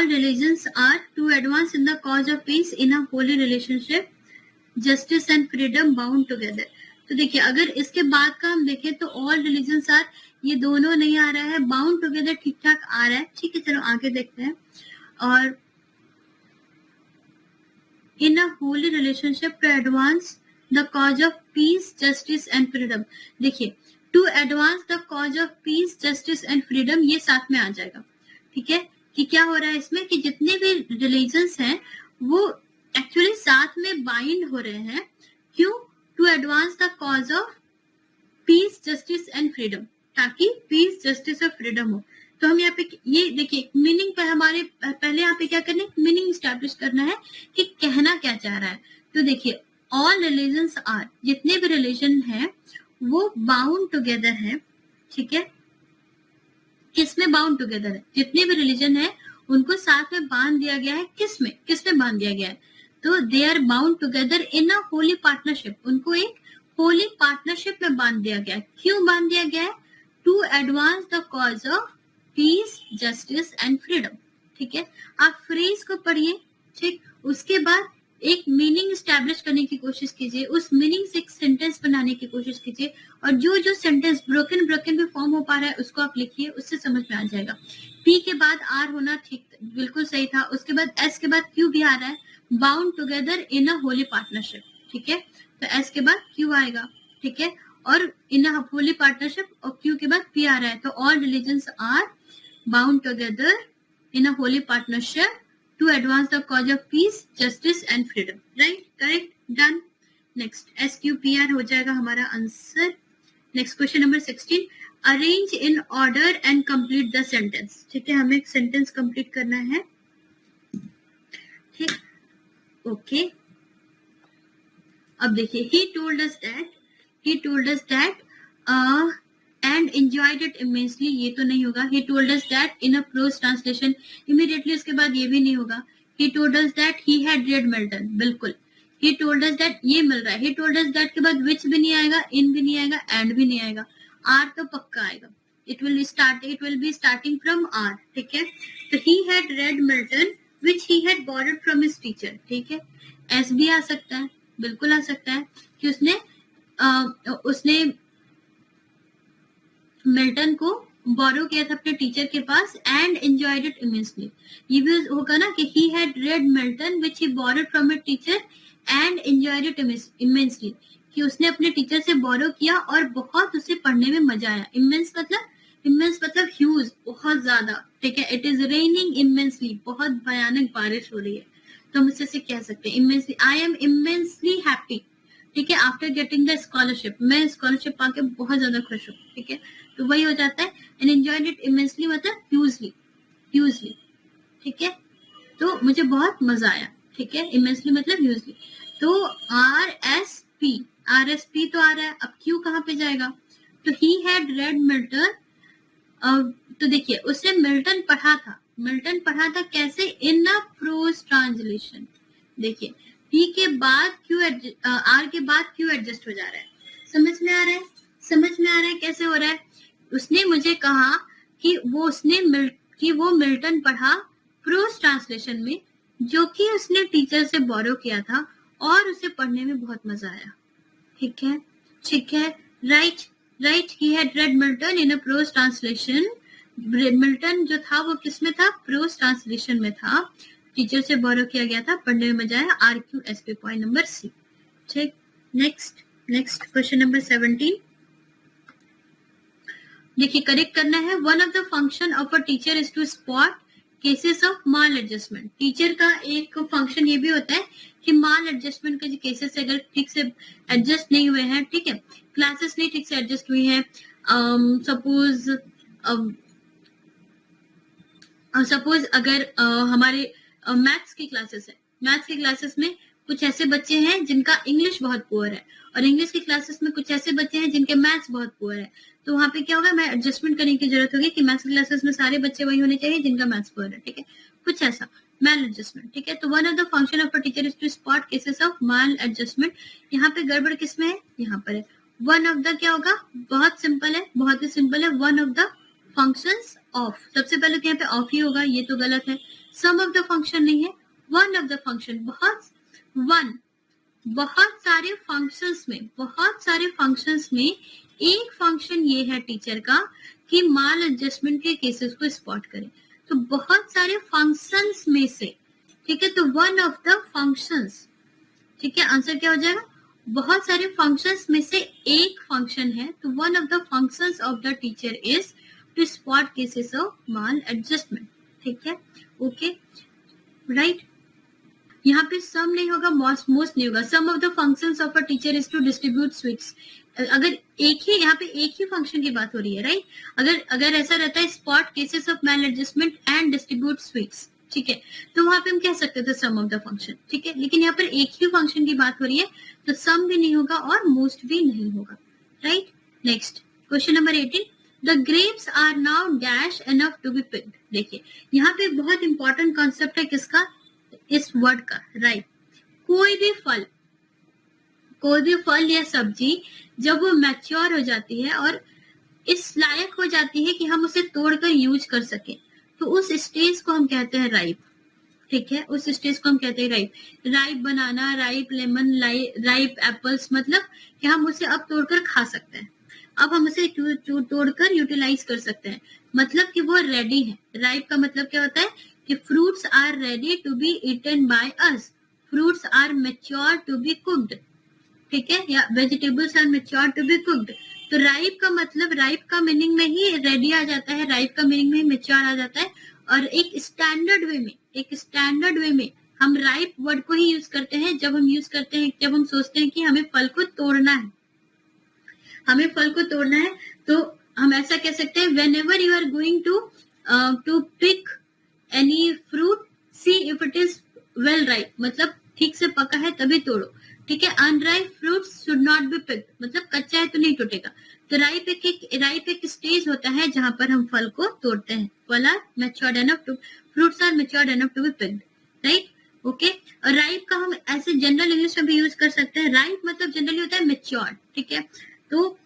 religions are to advance in the cause of peace in a holy relationship, justice and freedom bound together। तो देखिए अगर इसके बाद का हम देखें तो all religions are, ये दोनों नहीं आ रहा है, bound together ठीक ठाक आ रहा है, ठीक है, चलो आगे देखते हैं। और in a holy relationship to advance the cause of peace, justice and freedom, देखिए to advance the cause of peace, justice and freedom, ये साथ में आ जाएगा, ठीक है, कि क्या हो रहा है इसमें कि जितने भी रिलीजन्स हैं वो एक्चुअली साथ में बाइंड हो रहे हैं, क्यों, to advance the cause of peace, justice and freedom, ताकि पीस, जस्टिस और फ्रीडम हो। तो हम यहाँ पे ये देखिए मीनिंग पे हमारे पहले यहाँ पे क्या करना है, मीनिंग स्टैब्लिश करना है कि कहना क्या चाह रहा है। तो देखिए ऑल रिलीजन्स आर, जितने भी रिलीजन हैं वो बाउंड टुगेदर है, ठीक है, किसमें बाउंड टुगेदर है, जितने भी रिलीजन है उनको साथ में बांध दिया गया है, किसमें बांध दिया गया है, तो they are bound together in a holy partnership, उनको एक होली पार्टनरशिप में बांध दिया गया है। क्यों बांध दिया गया है, to advance the cause of peace, justice and freedom, ठीक है। आप फ्रेज को पढ़िए, ठीक, उसके बाद एक मीनिंग स्टैब्लिश करने की कोशिश कीजिए, उस मीनिंग से एक सेंटेंस बनाने की कोशिश कीजिए, और जो सेंटेंस ब्रोकन भी फॉर्म हो पा रहा है उसको आप लिखिए, उससे समझ में आ जाएगा। पी के बाद आर होना ठीक, बिल्कुल सही था, उसके बाद एस के बाद क्यू भी आ रहा है, bound together in a holy partnership, ठीक है, तो एस के बाद क्यू आएगा, ठीक है, और इन अ होली पार्टनरशिप, और क्यू के बाद पी आ रहा है, तो all religions are bound together in a holy partnership to advance the cause of peace, justice and freedom, right, correct, done। next SQPR हो जाएगा हमारा answer. next question number 16, arrange in order and complete the sentence, ठीक है, हमें एक sentence complete करना है, ठीक, ओके। अब देखिए he told us that and enjoyed it immensely, ये तो नहीं होगा, he told us that in a prose translation, immediately उसके बाद ये भी नहीं होगा, he told us that he had read Milton, बिल्कुल. He told us that ये मिल रहा है. He told us that के बाद which भी नहीं आएगा, in भी नहीं आएगा, and भी नहीं आएगा. R तो पक्का आएगा. It will be starting from R. ठीक है. So he had read Milton, which he had borrowed from his teacher. ठीक है. S भी आ सकता है, बिल्कुल आ सकता है कि उसने मिल्टन को बोरो किया था अपने टीचर के पास एंड एंजॉयड इट इमेंसली. ये भी होगा ना कि ही had read Milton which he borrowed from a teacher and enjoyed it immensely, कि उसने अपने टीचर से बोरो किया और बहुत उसे पढ़ने में मजा आया. इमेंस मतलब ह्यूज, बहुत ज्यादा. ठीक है. इट इज रेनिंग इमेंसली, बहुत भयानक बारिश हो रही है, तो हम इससे कह सकते हैं immensely. I am immensely happy. ठीक है. आफ्टर गेटिंग द स्कॉलरशिप, मैं स्कॉलरशिप पाके बहुत ज्यादा खुश हूँ. ठीक है. तो वही हो जाता है. एंड एंजॉयड इट इमेंसली मतलब ह्यूजली. ठीक है. तो मुझे बहुत मजा आया. ठीक है. इमेंसली मतलब ह्यूजली. तो RSP तो आ रहा है. अब Q कहाँ पे जाएगा? तो ही हैड रेड मिल्टन. तो देखिए उसने मिल्टन पढ़ा था कैसे? इन अ प्रोज ट्रांसलेशन. देखिए P के बाद R के बाद Q एडजस्ट हो जा रहा है. समझ में आ रहा है कैसे हो रहा है? उसने मुझे कहा कि वो मिल्टन पढ़ा प्रोज ट्रांसलेशन में, जो कि उसने टीचर से बोरो किया था और उसे पढ़ने में बहुत मजा आया. ठीक है. Right. He had read Milton in a prose translation. Milton जो था वो किस में था? प्रोज ट्रांसलेशन में था. टीचर से बोरो किया गया था, पढ़ने में मजा आया. RQSP point number C. ठीक. Next question number 17. देखिए करेक्ट करना है. One of the function of a teacher is to spot cases of maladjustment. Teacher का एक फंक्शन ये भी होता है कि माल एडजस्टमेंट के जो केसेस अगर ठीक से एडजस्ट नहीं हुए हैं, ठीक है, क्लासेस नहीं ठीक से एडजस्ट हुई हैं, सपोज अगर हमारे मैथ्स की क्लासेस में कुछ ऐसे बच्चे हैं जिनका इंग्लिश बहुत पुअर है, और इंग्लिश की क्लासेस में कुछ ऐसे बच्चे हैं जिनके मैथ्स बहुत पुअर है. तो वहां पे क्या होगा? मैं एडजस्टमेंट करने की जरूरत होगी कि मैथ्स की क्लासेस में सारे बच्चे वही होने चाहिए जिनका मैथ्स पुअर है. ठीक है. कुछ ऐसा माल एडजस्टमेंट. ठीक है. तो one of the function of a teacher is to spot cases of maladjustment. यहाँ पे गड़बड़ किसमें है? यहाँ पर है. वन ऑफ द क्या होगा? बहुत ही सिंपल है. One of the functions of. सबसे पहले तो यहाँ पे ऑफ ही होगा, ये तो गलत है. सम ऑफ द फंक्शन नहीं है, वन ऑफ द फंक्शन. बहुत सारे फंक्शंस में एक फंक्शन ये है टीचर का कि माल एडजस्टमेंट के केसेस को स्पॉट करें. तो बहुत सारे फंक्शंस में से, ठीक है, तो वन ऑफ द फंक्शंस. ठीक है. आंसर क्या हो जाएगा? बहुत सारे फंक्शंस में से एक फंक्शन है, तो one of the functions of the teacher is to spot cases of maladjustment. ठीक है. ओके. राइट. यहाँ पे सम नहीं होगा, मोस्ट नहीं होगा. Some of the functions of a teacher is to distribute sweets. अगर यहाँ पे एक ही फंक्शन की बात हो रही है, राइट. अगर ऐसा रहता है spot cases of mall adjustment and distribute sweets, ठीक है, तो वहां पे हम कह सकते थे सम ऑफ द फंक्शन. ठीक है. लेकिन यहाँ पर एक ही फंक्शन की बात हो रही है, तो सम भी नहीं होगा और मोस्ट भी नहीं होगा. Right. Next question number 18. The grapes are now dash enough to be picked. देखिए यहाँ पे बहुत इंपॉर्टेंट कॉन्सेप्ट है किसका? इस वर्ड का. राइट. कोई भी फल या सब्जी जब वो मैच्योर हो जाती है और इस लायक हो जाती है कि हम उसे तोड़कर यूज कर सके, तो उस स्टेज को हम कहते हैं राइप. ठीक है. उस स्टेज को हम कहते हैं राइप. राइप बनाना, राइप लेमन, राइप एप्पल्स, मतलब कि हम उसे अब तोड़कर खा सकते हैं. अब हम उसे तोड़कर यूटिलाइज कर सकते हैं, मतलब कि वो रेडी है. राइप का मतलब क्या होता है? कि fruits are ready to be eaten by us. Fruits are mature to be cooked. ठीक है. या vegetables are mature to be cooked. तो राइप का मतलब, राइप का मीनिंग में ही रेडी आ जाता है, राइप का मीनिंग में मैच्योर आ जाता है. और एक स्टैंडर्ड वे में हम राइप वर्ड को ही यूज करते हैं जब हम सोचते हैं कि हमें फल को तोड़ना है. तो हम ऐसा कह सकते हैं, whenever you are going to pick any fruit, see if it is well ripe, मतलब ठीक से पका है तभी तोड़ो. ठीक है. unripe fruits should not be picked, मतलब कच्चा है तो नहीं टूटेगा. तो राइप एक स्टेज होता है जहां पर हम फल को तोड़ते हैं. fruits are matured enough to be picked. Right, okay. और राइप का हम ऐसे जनरल इंग्लिश में भी यूज कर सकते हैं। राइप मतलब जनरली होता है मेच्योर, ठीक है। तो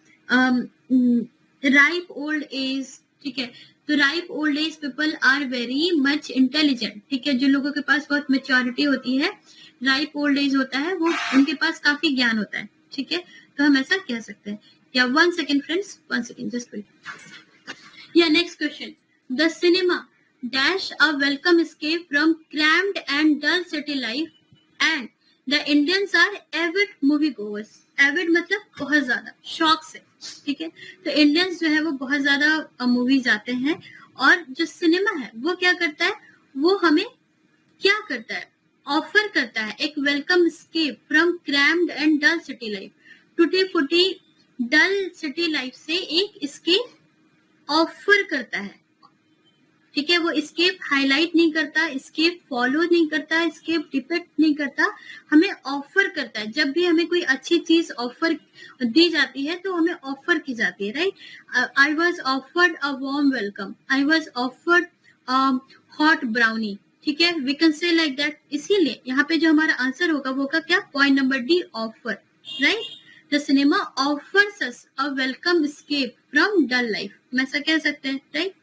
राइप ओल्ड एज, ठीक है। तो ripe old age people are very much intelligent, ठीक है। जो लोगों के पास बहुत मेच्योरिटी होती है, राइप ओल्ड एज होता है, वो उनके पास काफी ज्ञान होता है, ठीक है। तो हम ऐसा कह सकते हैं। या 1 second friends, 1 second, just wait. या next question, the cinema dash a welcome escape from cramped and dull city life, and the Indians are avid movie goers. Avid मतलब बहुत ज्यादा, शौक से, ठीक है। तो इंडियंस जो है वो बहुत ज्यादा मूवी जाते हैं, और जो सिनेमा है वो क्या करता है, वो हमें क्या करता है, ऑफर करता है एक welcome escape from crammed and dull city life. टूटी फूटी डल सिटी लाइफ से एक escape ऑफर करता है, ठीक है। वो स्केप हाईलाइट नहीं करता, स्केप फॉलो नहीं करता, स्केप डिपेक्ट नहीं करता, हमें ऑफर करता है। जब भी हमें कोई अच्छी चीज ऑफर दी जाती है तो हमें ऑफर की जाती है, right. I was offered a warm welcome, I was offered hot brownie, ठीक है। We can say like that. इसीलिए यहाँ पे जो हमारा आंसर होगा वो होगा क्या, point number D, offer, right. The cinema offers us a welcome escape from dull life, हम ऐसा कह सकते हैं, right.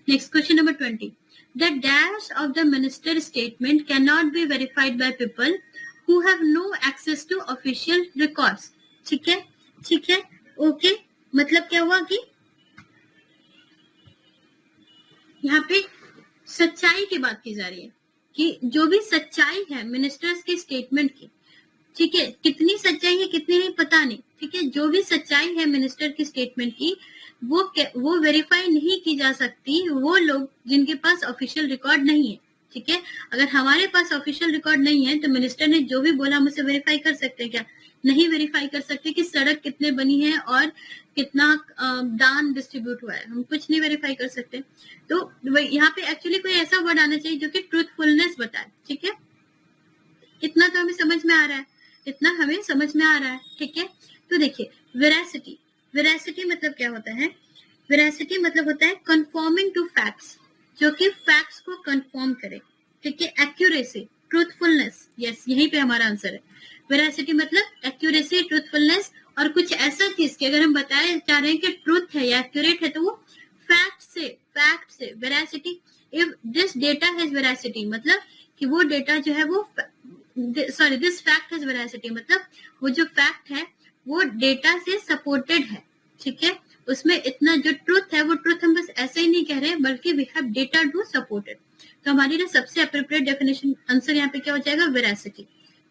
Next, question number 20. The dash of the minister statement cannot be verified by people who have no access to official records. ठीक है, ठीक है, okay. मतलब क्या हुआ कि यहाँ पे सच्चाई की बात की जा रही है कि जो भी सच्चाई है मिनिस्टर्स की स्टेटमेंट की, ठीक है, कितनी सच्चाई है कितनी नहीं पता नहीं, ठीक है। जो भी सच्चाई है मिनिस्टर की स्टेटमेंट की वो वेरीफाई नहीं की जा सकती, वो लोग जिनके पास ऑफिशियल रिकॉर्ड नहीं है, ठीक है। अगर हमारे पास ऑफिशियल रिकॉर्ड नहीं है तो मिनिस्टर ने जो भी बोला हम उसे वेरीफाई कर सकते हैं क्या, नहीं वेरीफाई कर सकते कि सड़क कितने बनी है और कितना दान डिस्ट्रीब्यूट हुआ है, हम कुछ नहीं वेरीफाई कर सकते। तो यहाँ पे एक्चुअली कोई ऐसा वर्ड आना चाहिए जो कि ट्रूथफुलनेस बताए, ठीक है। इतना तो हमें समझ में आ रहा है, इतना हमें समझ में आ रहा है, ठीक है। तो देखिए, वेरासिटी, वेरासिटी मतलब क्या होता है, वेरासिटी मतलब होता है कंफर्मिंग टू फैक्ट्स, जो कि फैक्ट्स को कंफर्म करे, ठीक है। एक्यूरेसी, ट्रूथफुलनेस, यस, यहीं पे हमारा आंसर है। वेरासिटी मतलब एक्यूरेसी, ट्रूथफुलनेस, और कुछ ऐसा चीज कि अगर हम बताए चाह रहे हैं कि ट्रूथ है या एक्यूरेट है तो वो फैक्ट से veracity. If this data has veracity मतलब कि वो डेटा जो है वो, sorry, this fact has veracity मतलब वो जो फैक्ट है वो डेटा से सपोर्टेड है, ठीक है। उसमें इतना जो ट्रूथ है वो ट्रूथ हम बस ऐसे ही नहीं कह रहे हैं, बल्कि we have data to support it. तो हमारी ना सबसे अप्रोप्रिएट डेफिनेशन आंसर यहाँ पे क्या हो जाएगा, वेरासिटी,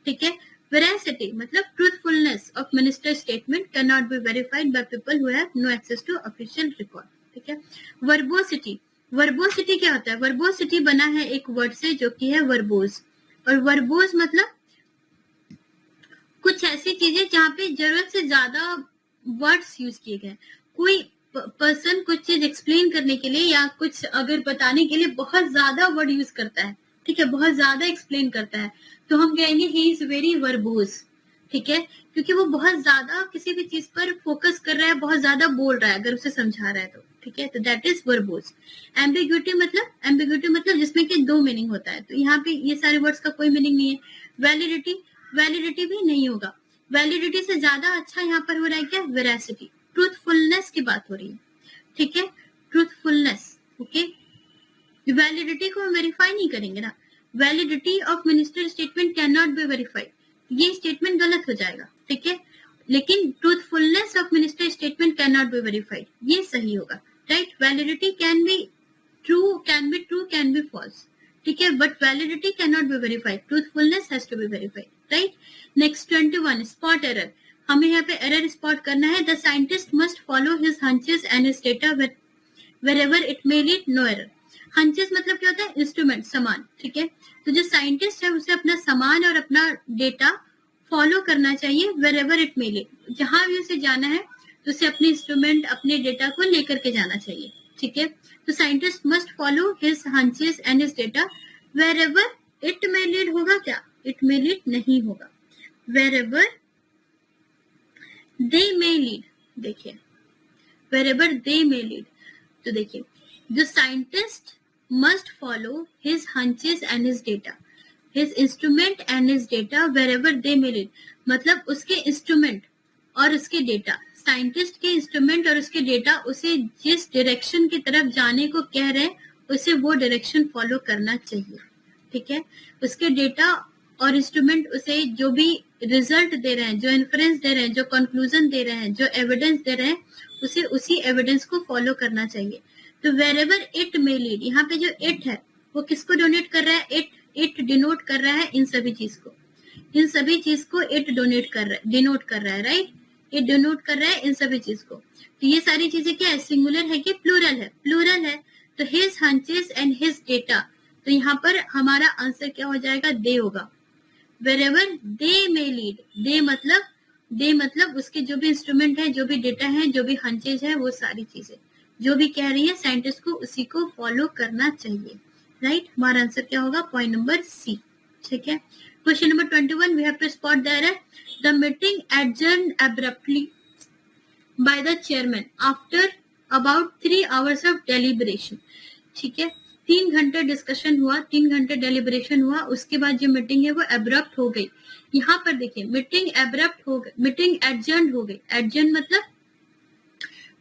ठीक है। वेरासिटी मतलब truthfulness of minister statement can not be verified by people who have no access to official record, ठीक है। वर्बोसिटी, वर्बोसिटी क्या होता है, वर्बोसिटी बना है एक वर्ड से जो कि है वर्बोज, और वर्बोज मतलब कुछ ऐसी चीजें जहाँ पे जरूरत से ज्यादा वर्ड्स यूज किए गए। कोई पर्सन कुछ चीज एक्सप्लेन करने के लिए या कुछ अगर बताने के लिए बहुत ज्यादा वर्ड यूज करता है, ठीक है, बहुत ज्यादा एक्सप्लेन करता है, तो हम कहेंगे ही इज वेरी वर्बोज, ठीक है, क्योंकि वो बहुत ज्यादा किसी भी चीज पर फोकस कर रहा है, बहुत ज्यादा बोल रहा है अगर उसे समझा रहा है तो, ठीक है। तो दैट इज वर्बोज। एम्बिग्यूटी मतलब जिसमें कि दो मीनिंग होता है, तो यहाँ पे ये सारे वर्ड्स का कोई मीनिंग नहीं है। वैलिडिटी, वैलिडिटी भी नहीं होगा, वैलिडिटी से ज्यादा अच्छा यहाँ पर हो रहा है क्या, वेरासिटी, ट्रूथफुलनेस की बात हो रही है, ठीक है, ट्रूथफुलनेस, ओके। वैलिडिटी को हम वेरीफाई नहीं करेंगे ना, validity of minister statement can not be verified, ये स्टेटमेंट गलत हो जाएगा, ठीक है। लेकिन truthfulness of minister statement can not be verified, ये सही होगा, right. Validity can be true, can be false, ठीक है, but validity can not be verified, truthfulness has to be verified, right. Next 21, spot error, हमें यहाँ पे error spot करना है। The scientist must follow his hunches and his data wherever it may lead no error। हंचेस मतलब क्या होता है, instrument, सामान, ठीक है। तो जो साइंटिस्ट है उसे अपना सामान और अपना डेटा फॉलो करना चाहिए, wherever it may lead, जहां भी उसे जाना है तो उसे अपने इंस्ट्रूमेंट, अपने डेटा को लेकर के जाना चाहिए, ठीक है। तो scientist must follow his hunches and his data wherever it may lead होगा क्या, it may lead नहीं होगा, wherever they may lead, देखिए wherever they may lead, तो देखिए जो scientist must follow his hunches and his data, his instrument and his data wherever they may lead. मतलब उसके इंस्ट्रूमेंट और उसके डेटा, साइंटिस्ट के इंस्ट्रूमेंट और उसके डेटा उसे जिस डायरेक्शन की तरफ जाने को कह रहे हैं उसे वो डायरेक्शन फॉलो करना चाहिए. ठीक है, उसके डेटा और इंस्ट्रूमेंट उसे जो भी रिजल्ट दे रहे हैं, जो इन्फ्रेंस दे रहे हैं, जो कंक्लूजन दे रहे हैं, जो एविडेंस दे रहे हैं, उसे उसी एविडेंस को फॉलो करना चाहिए. तो वेरेवर इट मे लीड, यहाँ पे जो इट है वो किसको डोनेट कर रहा है? इट डिनोट कर रहा है इन सभी चीज को, इन सभी चीज को इट डिनोट कर रहा है, राइट. इट डिनोट कर रहा है इन सभी चीज को. तो ये सारी चीजें क्या है? सिंगुलर है कि प्लूरल है? प्लूरल है. तो his hunches and his data, तो यहाँ पर हमारा आंसर क्या हो जाएगा? दे होगा. वेरेवर दे मे लीड, दे मतलब उसके जो भी इंस्ट्रूमेंट है, जो भी डेटा है, जो भी हंचेज है, वो सारी चीजें जो भी कह रही है साइंटिस्ट को उसी को फॉलो करना चाहिए, राइट. हमारा आंसर क्या होगा? Point number C. ठीक है. Question number 21, we have to spot the error. The meeting adjourn abruptly by the chairman after about 3 hours of deliberation. ठीक है, 3 घंटे डिस्कशन हुआ, 3 घंटे डेलिब्रेशन हुआ, उसके बाद जो मीटिंग है वो एब्रप्ट हो गई. यहाँ पर देखिए, मीटिंग एब्रप्ट हो गई, मीटिंग एडजर्न हो गई. एडजर्न मतलब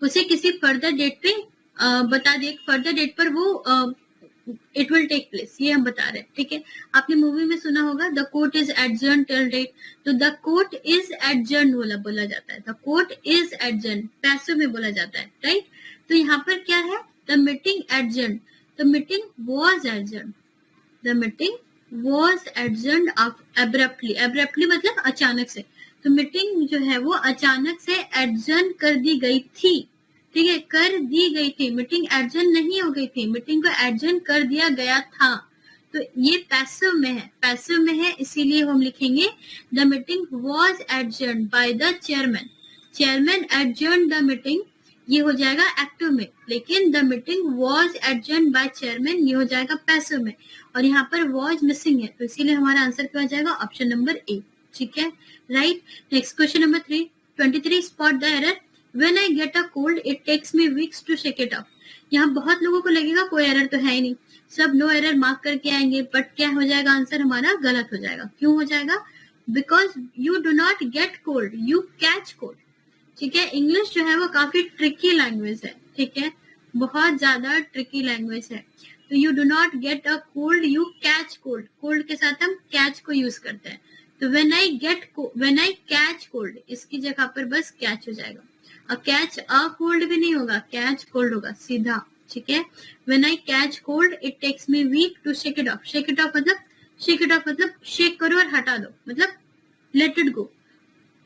उसे किसी फर्दर डेट पे बता दिए, फर्दर डेट पर वो इट विल टेक प्लेस, ये हम बता रहे हैं. ठीक है, आपने मूवी में सुना होगा the court is adjourn till date. तो द कोर्ट इज एडजर्न बोला जाता है. द कोर्ट इज एडजर्न पैसों में बोला जाता है, राइट. तो यहाँ पर क्या है? The meeting adjourn, the meeting was adjourn, the meeting was adjourn abruptly. Abruptly मतलब अचानक से. तो मीटिंग जो है वो अचानक से एडजर्न कर दी गई थी. ठीक है, कर दी गई थी. मीटिंग एडजर्न नहीं हो गई थी, मीटिंग को एडजर्न कर दिया गया था. तो ये पैसिव में है, पैसिव में है, इसीलिए हम लिखेंगे the meeting was adjourn by the chairman. Chairman adjourn the meeting, ये हो जाएगा एक्टिव में. लेकिन the meeting was adjourn by chairman, ये हो जाएगा पैसिव में. और यहाँ पर वॉज मिसिंग है, तो इसीलिए हमारा आंसर क्या हो जाएगा? Option number A. ठीक है, right. Next question number 23, spot the error. When I get a cold, it takes me weeks to shake it off. यहाँ बहुत लोगों को लगेगा कोई एरर तो है ही नहीं, सब नो एरर मार्क करके आएंगे, बट क्या हो जाएगा? आंसर हमारा गलत हो जाएगा. क्यों हो जाएगा? Because you do not gate cold, you catch cold. ठीक है, इंग्लिश जो है वो काफी ट्रिकी लैंग्वेज है. ठीक है, बहुत ज्यादा ट्रिकी लैंग्वेज है. तो you do not get a cold, you catch cold. Cold के साथ हम कैच को यूज करते हैं. तो व्हेन आई कैच कोल्ड, इसकी जगह पर बस कैच हो जाएगा. कैच अ कोल्ड भी नहीं होगा, कैच कोल्ड होगा सीधा. ठीक है, when I catch cold it takes me week to shake it off. Shake it off मतलब शेक करो और हटा दो, मतलब लेट इट गो.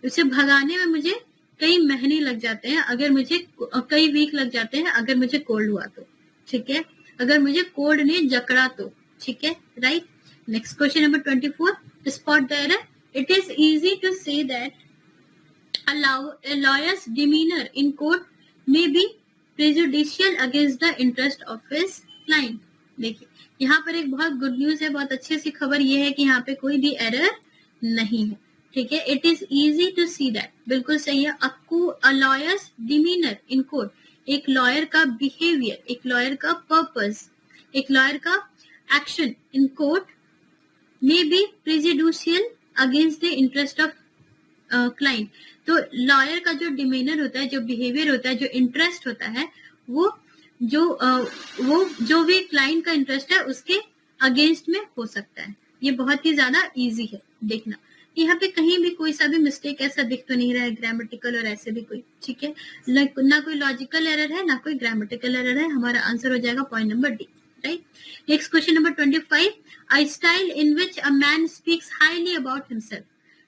उसे भगाने में मुझे कई महीने लग जाते हैं, अगर मुझे कई वीक लग जाते हैं अगर मुझे कोल्ड हुआ तो. ठीक है, अगर मुझे कोल्ड ने जकड़ा तो. ठीक है, right. Next question number 24, spot the error. It is easy to say that a lawyer's demeanor in court may be prejudicial against the interest of his client. देखिए, यहाँ पर एक बहुत गुड न्यूज है, बहुत अच्छी सी खबर ये है कि यहाँ पे कोई भी एरर नहीं है. ठीक है, it is easy to see that, बिल्कुल सही है. आपको a lawyer's demeanor in court, एक लॉयर का बिहेवियर, एक लॉयर का पर्पस, एक लॉयर का action in court may be prejudicial against the interest of client. तो लॉयर का जो डिमेनर होता है, जो बिहेवियर होता है, जो इंटरेस्ट होता है, वो जो भी क्लाइंट का इंटरेस्ट है उसके अगेंस्ट में हो सकता है. ये बहुत ही ज्यादा इजी है देखना. यहाँ पे कहीं भी कोई सा भी मिस्टेक ऐसा दिख तो नहीं रहा है, ग्रामेटिकल और ऐसे भी कोई. ठीक है, ना कोई लॉजिकल एरर है, ना कोई ग्रामेटिकल एरर है. हमारा आंसर हो जाएगा point number D, right. Next question number 25, a style in which a man speaks highly about himself.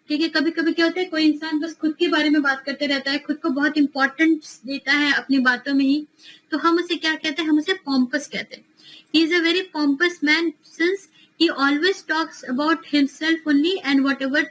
ठीक है, कभी कभी क्या होता है, कोई इंसान बस खुद के बारे में बात करते रहता है, खुद को बहुत इंपॉर्टेंस देता है अपनी बातों में ही, तो हम उसे क्या कहते हैं? हम उसे पॉम्पस कहते हैं. He is a very pompous man since he always talks about himself only and whatever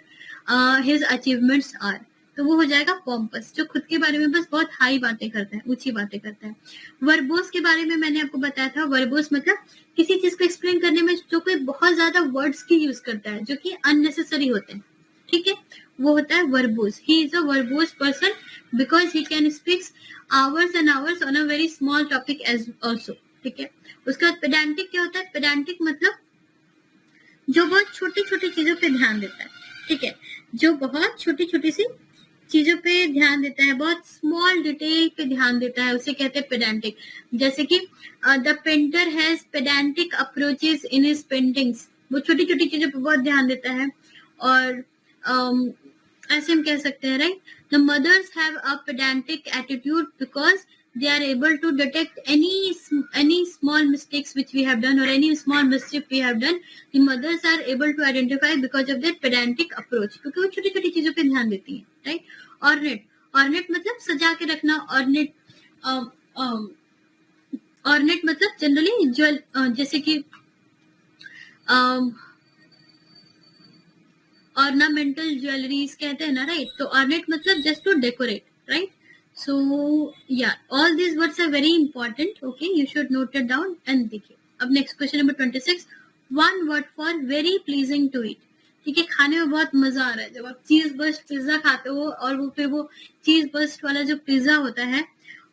his achievements are. तो वो हो जाएगा पॉम्पस, जो खुद के बारे में बस बहुत हाई बातें करता है, ऊंची बातें करता है. वर्बोस के बारे में मैंने आपको बताया था. वर्बोस मतलब किसी चीज को एक्सप्लेन करने में जो कोई बहुत ज्यादा वर्ड्स की यूज करता है, जो कि अननेसेसरी होते हैं. ठीक है, वो होता है verbose. He is a verbose person because he can speaks hours and hours on a very small topic as also. ठीक है, उसके बाद पेडेंटिक क्या होता है? पेडेंटिक मतलब जो बहुत छोटी छोटी चीजों पे ध्यान देता है, ठीक है, जो बहुत छोटी छोटी सी चीजों पे ध्यान देता है, बहुत स्मॉल डिटेल पे ध्यान देता है, उसे कहते हैं पेडेंटिक। जैसे कि the painter has pedantic approaches in his paintings, वो छोटी छोटी चीजों पे बहुत ध्यान देता है। और ऐसे हम कह सकते हैं, right, the mothers have a pedantic attitude because they are able to detect any small mistakes which we have done or any small mischief we have done. The mothers are able to identify because of their pedantic approach, क्योंकि वो छोटी छोटी चीजों पे ध्यान देती हैं, right. Ornate मतलब सजा के रखना। ऑर्नेट मतलब जनरली जैसे कि ऑर्नामेंटल ज्वेलरीज कहते हैं ना, राइट। तो ऑर्नेट मतलब just to decorate, right. So yeah, all these words are very important. Okay, you should note it down and देखिए। अब next question number 26, one word for very pleasing to eat। ठीक है, खाने में बहुत मजा आ रहा है जब आप चीज बर्स्ट पिज्जा खाते हो और वो फिर वो चीज बर्स्ट वाला जो पिज्जा होता है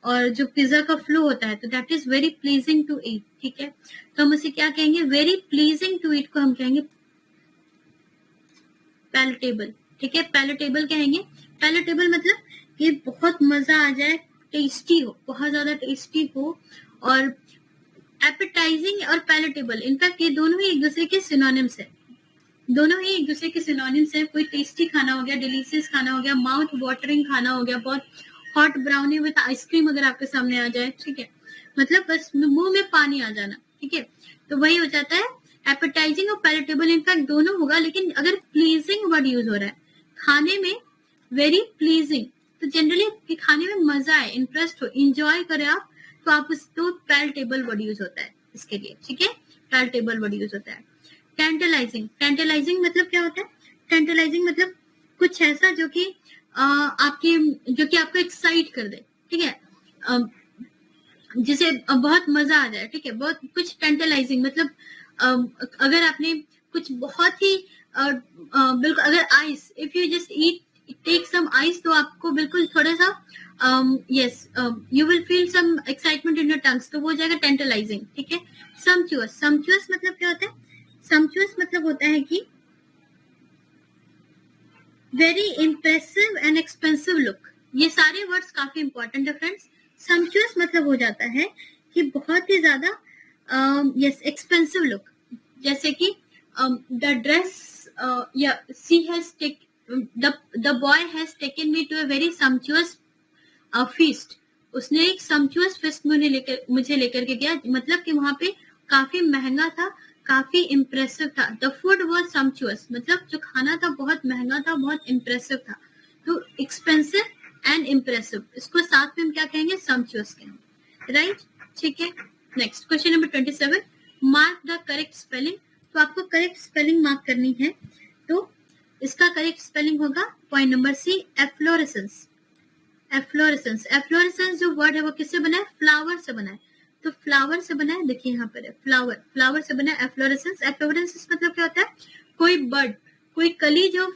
और जो पिज्जा का फ्लो होता है, तो that is very pleasing to eat. ठीक है, तो हम उसे क्या कहेंगे, वेरी प्लीजिंग टू ईट को हम कहेंगे पैलेटेबल। ठीक है, पैलेटेबल कहेंगे। पैलेटेबल मतलब ये बहुत मजा आ जाए, टेस्टी हो, बहुत ज्यादा टेस्टी हो। और एपेटाइजिंग और पैलेटेबल, इनफैक्ट ये दोनों ही एक दूसरे के सिनोनिम्स है, दोनों ही एक दूसरे के सिनोनिम्स है। कोई टेस्टी खाना हो गया, डिलीशियस खाना हो गया, माउथ वाटरिंग खाना हो गया, बहुत हॉट ब्राउनी विद आइसक्रीम अगर आपके सामने आ जाए, ठीक है, मतलब बस मुंह में पानी आ जाना। ठीक है, तो वही हो जाता है एपेटाइजिंग और पैलेटेबल। इनफैक्ट दोनों होगा, लेकिन अगर प्लीजिंग वर्ड यूज हो रहा है खाने में, वेरी प्लीजिंग, तो जनरली खाने में मजा है, इंटरेस्ट हो, इंजॉय करें आप, तो आप उस तो पैलेटेबल वर्ड यूज होता है इसके लिए। ठीक है, पैलेटेबल वर्ड यूज होता है। टेंटलाइजिंग, टेंटलाइजिंग मतलब क्या होता है, टेंटलाइजिंग मतलब कुछ ऐसा जो कि आपको एक्साइट कर दे। ठीक है, जिसे बहुत मजा आ जाए। ठीक है, बहुत कुछ टेंटलाइजिंग मतलब अगर आपने कुछ बहुत ही बिल्कुल, अगर ice, if you just take some ice, तो आपको बिल्कुल थोड़ा सा yes you will feel some excitement in your tongues, तो वो हो जाएगा टेंटलाइजिंग। ठीक है, सम्पचुअस, सम्पचुअस मतलब क्या होता है, सम्पचुअस मतलब होता है कि very impressive and expensive look. ये सारे वर्ड्स काफी इंपॉर्टेंट है फ्रेंड्स। सम्पचुअस मतलब हो जाता है कि बहुत ही ज्यादा यस एक्सपेंसिव लुक, जैसे कि द ड्रेस या she has the boy has taken me to a very sumptuous feast. उसने एक सम्पचुअस फीस्ट मुझे लेकर के गया, मतलब कि वहां पे काफी महंगा था, काफी इम्प्रेसिव था। द फूड वाज सम्पचुअस, मतलब जो खाना था बहुत महंगा था, बहुत इम्प्रेसिव था। तो एक्सपेंसिव एंड इम्प्रेसिव, इसको साथ में हम क्या कहेंगे, सम्पचुअस कहेंगे, राइट। ठीक है, next question number 27, mark the correct spelling. तो आपको करेक्ट स्पेलिंग मार्क करनी है, तो इसका करेक्ट स्पेलिंग होगा point number C, efflorescence. Efflorescence, efflorescence जो वर्ड है वो किससे बना है, फ्लावर से बना है। तो फ्लावर से बना है, देखिए यहाँ पर है फ्लावर, फ्लावर से बना है एफ्लोरेसेंस। एफ्लोरेसेंस मतलब क्या होता है, कोई बर्ड, कोई कली जो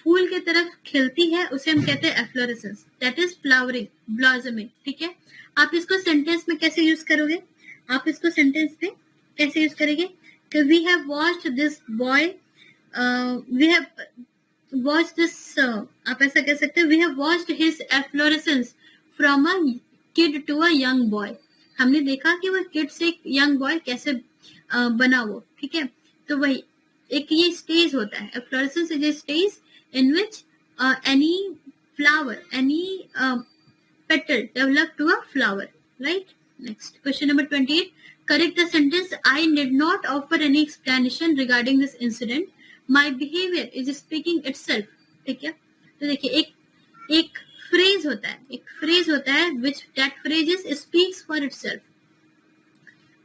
फूल की तरफ खिलती है, उसे हम कहते हैं efflorescence, that is flowering, blossoming. ठीक है, आप इसको सेंटेंस में कैसे यूज करोगे, आप इसको सेंटेंस में कैसे यूज करेंगे, कि we have watched this boy, we have watch this, आप ऐसा कह सकते हैं, we have watched his efflorescence from a kid to a young boy. हमने देखा कि वो किड से एक यंग बॉय कैसे बना वो। ठीक है, तो वही एक ये स्टेज होता है, efflorescence is a stage in which any flower, any petal develop to a flower, right? Next, question number 28, correct the sentence, I did not offer any explanation regarding this incident, my behavior is speaking itself। ठीक है, तो देखिए एक phrase होता है, एक phrase होता है which that phrase is speaks for itself,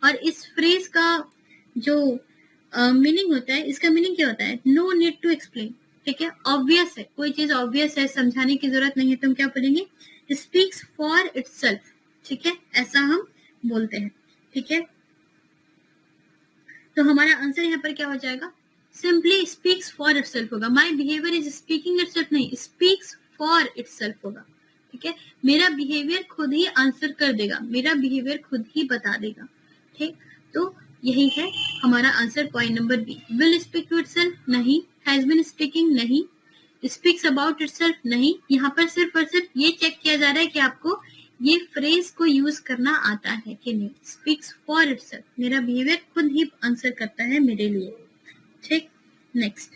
और इस फ्रेज का जो मीनिंग होता है, इसका मीनिंग क्या होता है, नो नीड टू एक्सप्लेन। ठीक है, ऑब्वियस है, कोई चीज ऑब्वियस है, समझाने की जरूरत नहीं है, तो हम क्या बोलेंगे, स्पीक्स फॉर इटसेल्फ। ठीक है, ऐसा हम बोलते हैं। ठीक है, तो हमारा आंसर यहाँ पर क्या हो जाएगा, सिंपली स्पीक्स फॉर इटसेल्फ होगा। My behaviour is speaking itself नहीं, स्पीक्स फॉर इटसेल्फ होगा। ठीक है, मेरा बिहेवियर खुद ही आंसर कर देगा, मेरा बिहेवियर खुद ही बता देगा। ठीक, तो यही है हमारा answer point number B. Will speak to itself, नहीं। हैज बीन स्पीकिंग, नहीं। स्पीक्स अबाउट इटसेल्फ, नहीं। यहाँ पर सिर्फ और सिर्फ ये चेक किया जा रहा है कि आपको ये फ्रेज को यूज करना आता है कि नहीं। स्पीक्स फॉर इटसेल्फ, मेरा बिहेवियर खुद ही आंसर करता है मेरे लिए, ठीक। Next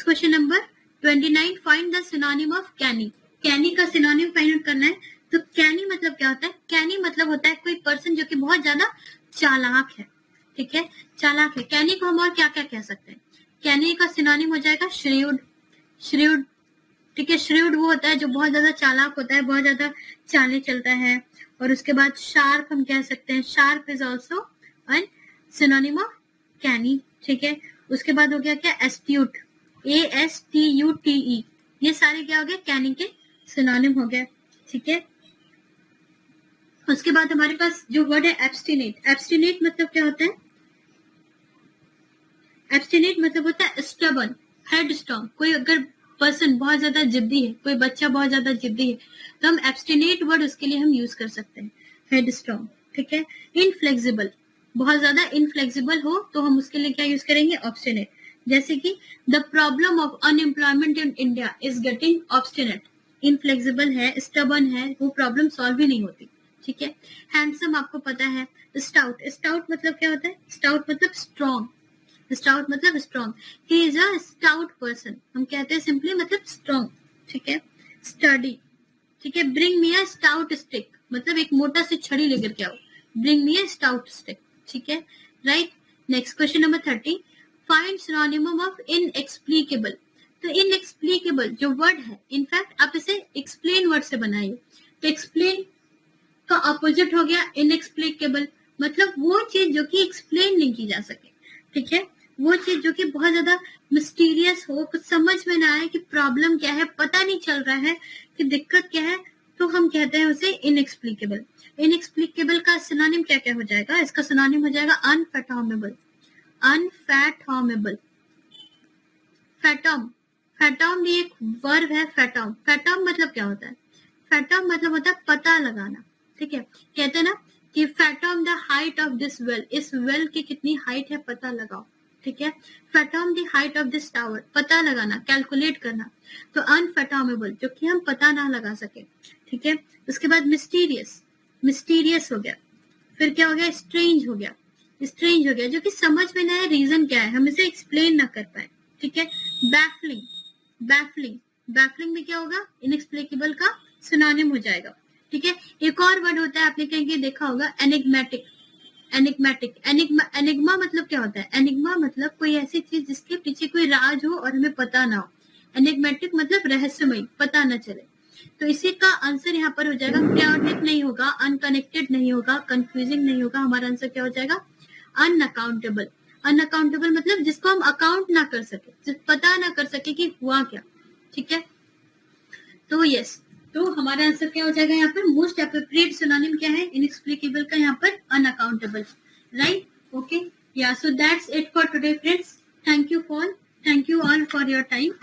question number 29, find the synonym of canny. Canny का सिनोनिम फाइंड आउट करना है। तो कैनी मतलब क्या होता है? कैनी मतलब होता है कोई पर्सन जो कि बहुत ज्यादा चालाक है, ठीक है, चालाक है। कैनी को हम और क्या क्या कह सकते हैं? कैनी का सिनोनिम हो जाएगा श्रेव्ड, श्रेव्ड, ठीक है। श्रेव्ड वो होता है जो बहुत ज्यादा चालाक होता है, बहुत ज्यादा चालें चलता है। और उसके बाद शार्प हम कह सकते हैं, sharp is also an synonym of canny, ठीक है। उसके बाद हो गया क्या? एस्ट्यूट, ASTUTE, ये सारे क्या हो गए? कैनी के सिनोनिम हो गया, ठीक है। उसके बाद हमारे पास जो वर्ड है एब्स्टिनेट। एब्स्टिनेट मतलब क्या होता है? एब्स्टिनेट मतलब होता है स्टबर्न, हेडस्ट्रॉन्ग। कोई अगर पर्सन बहुत ज्यादा जिद्दी है, कोई बच्चा बहुत ज्यादा जिद्दी है, तो हम एब्स्टिनेट वर्ड उसके लिए हम यूज कर सकते हैं, हेडस्ट्रॉन्ग, ठीक है। इनफ्लेक्सिबल, बहुत ज्यादा इनफ्लेक्सिबल हो तो हम उसके लिए क्या यूज करेंगे? ऑब्स्टिनेट। जैसे कि the problem of unemployment in India is getting obstinate. Inflexible है, स्टबर्न है, वो प्रॉब्लम सॉल्व ही नहीं होती, ठीक है। हैंडसम आपको पता है। स्टाउट, स्टाउट मतलब क्या होता है? स्टाउट मतलब स्ट्रॉन्ग, स्टाउट मतलब strong. He is a stout person, हम कहते हैं सिंपली मतलब स्ट्रॉन्ग, ठीक है। स्टडी, ठीक है। ब्रिंग मी अ स्टाउट स्टिक मतलब एक मोटा सी छड़ी लेकर के आओ, ब्रिंग मी अ स्टाउट स्टिक, ठीक है, right. Next question number 30, find synonym of inexplicable. तो इनएक्सप्लिकेबल जो वर्ड है, इनफैक्ट आप इसे एक्सप्लेन वर्ड से बनाइए। तो एक्सप्लेन का ऑपोजिट हो गया इनएक्सप्लिकेबल, मतलब वो चीज जो कि एक्सप्लेन नहीं की जा सके, ठीक है। वो चीज जो कि बहुत ज्यादा मिस्टीरियस हो, कुछ समझ में ना आए कि प्रॉब्लम क्या है, पता नहीं चल रहा है कि दिक्कत क्या है, तो हम कहते हैं उसे इनएक्सप्लिकेबल। इनएक्सप्लिकेबल का सिनोनिम क्या क्या हो जाएगा? इसका सिनोनिम हो जाएगा अनफैथोमेबल, अनफैथोमेबल। फैटम, फैटम भी एक वर्ब है, फैटम। फैटम मतलब क्या होता है? फैटम मतलब होता है पता लगाना, ठीक है। कहते हैं ना कि fathom the height of this well, इस वेल की कितनी हाइट है पता लगाओ, ठीक है। Fathom the height of this tower, पता लगाना, कैलकुलेट करना। तो अनफैटोमेबल जो कि हम पता ना लगा सके, ठीक है। उसके बाद मिस्टीरियस, मिस्टीरियस हो गया। फिर क्या हो गया? स्ट्रेंज हो गया, स्ट्रेंज हो गया जो कि समझ में ना आए रीजन क्या है, हम इसे एक्सप्लेन ना कर पाए, ठीक है। बैफलिंग, बैफलिंग, बैफलिंग में क्या होगा? इनएक्सप्लिकेबल का सिनोनिम हो जाएगा, ठीक है। एक और वर्ड होता है, आपने कहीं देखा होगा, एनिग्मेटिक। एनिग्मेटिक, एनिग्मा मतलब क्या होता है? एनिग्मा मतलब कोई ऐसी चीज जिसके पीछे कोई राज हो और हमें पता ना हो। एनिग्मेटिक मतलब रहस्यमय, पता न चले। तो इसी का आंसर यहाँ पर हो जाएगा क्याटिक नहीं होगा, अनकनेक्टेड नहीं होगा, कंफ्यूजिंग नहीं होगा। हमारा आंसर क्या हो जाएगा? अनअकाउंटेबल। अनअकाउंटेबल मतलब जिसको हम अकाउंट ना कर सके, पता ना कर सके कि हुआ क्या, ठीक है। तो यस, तो हमारा आंसर क्या हो जाएगा यहाँ पर? मोस्ट एप्रोप्रिएट सिनोनिम क्या है इनएक्सप्लिकेबल का? यहाँ पर अनअकाउंटेबल, राइट। ओके, या so that's it for today friends. Thank you all for your time.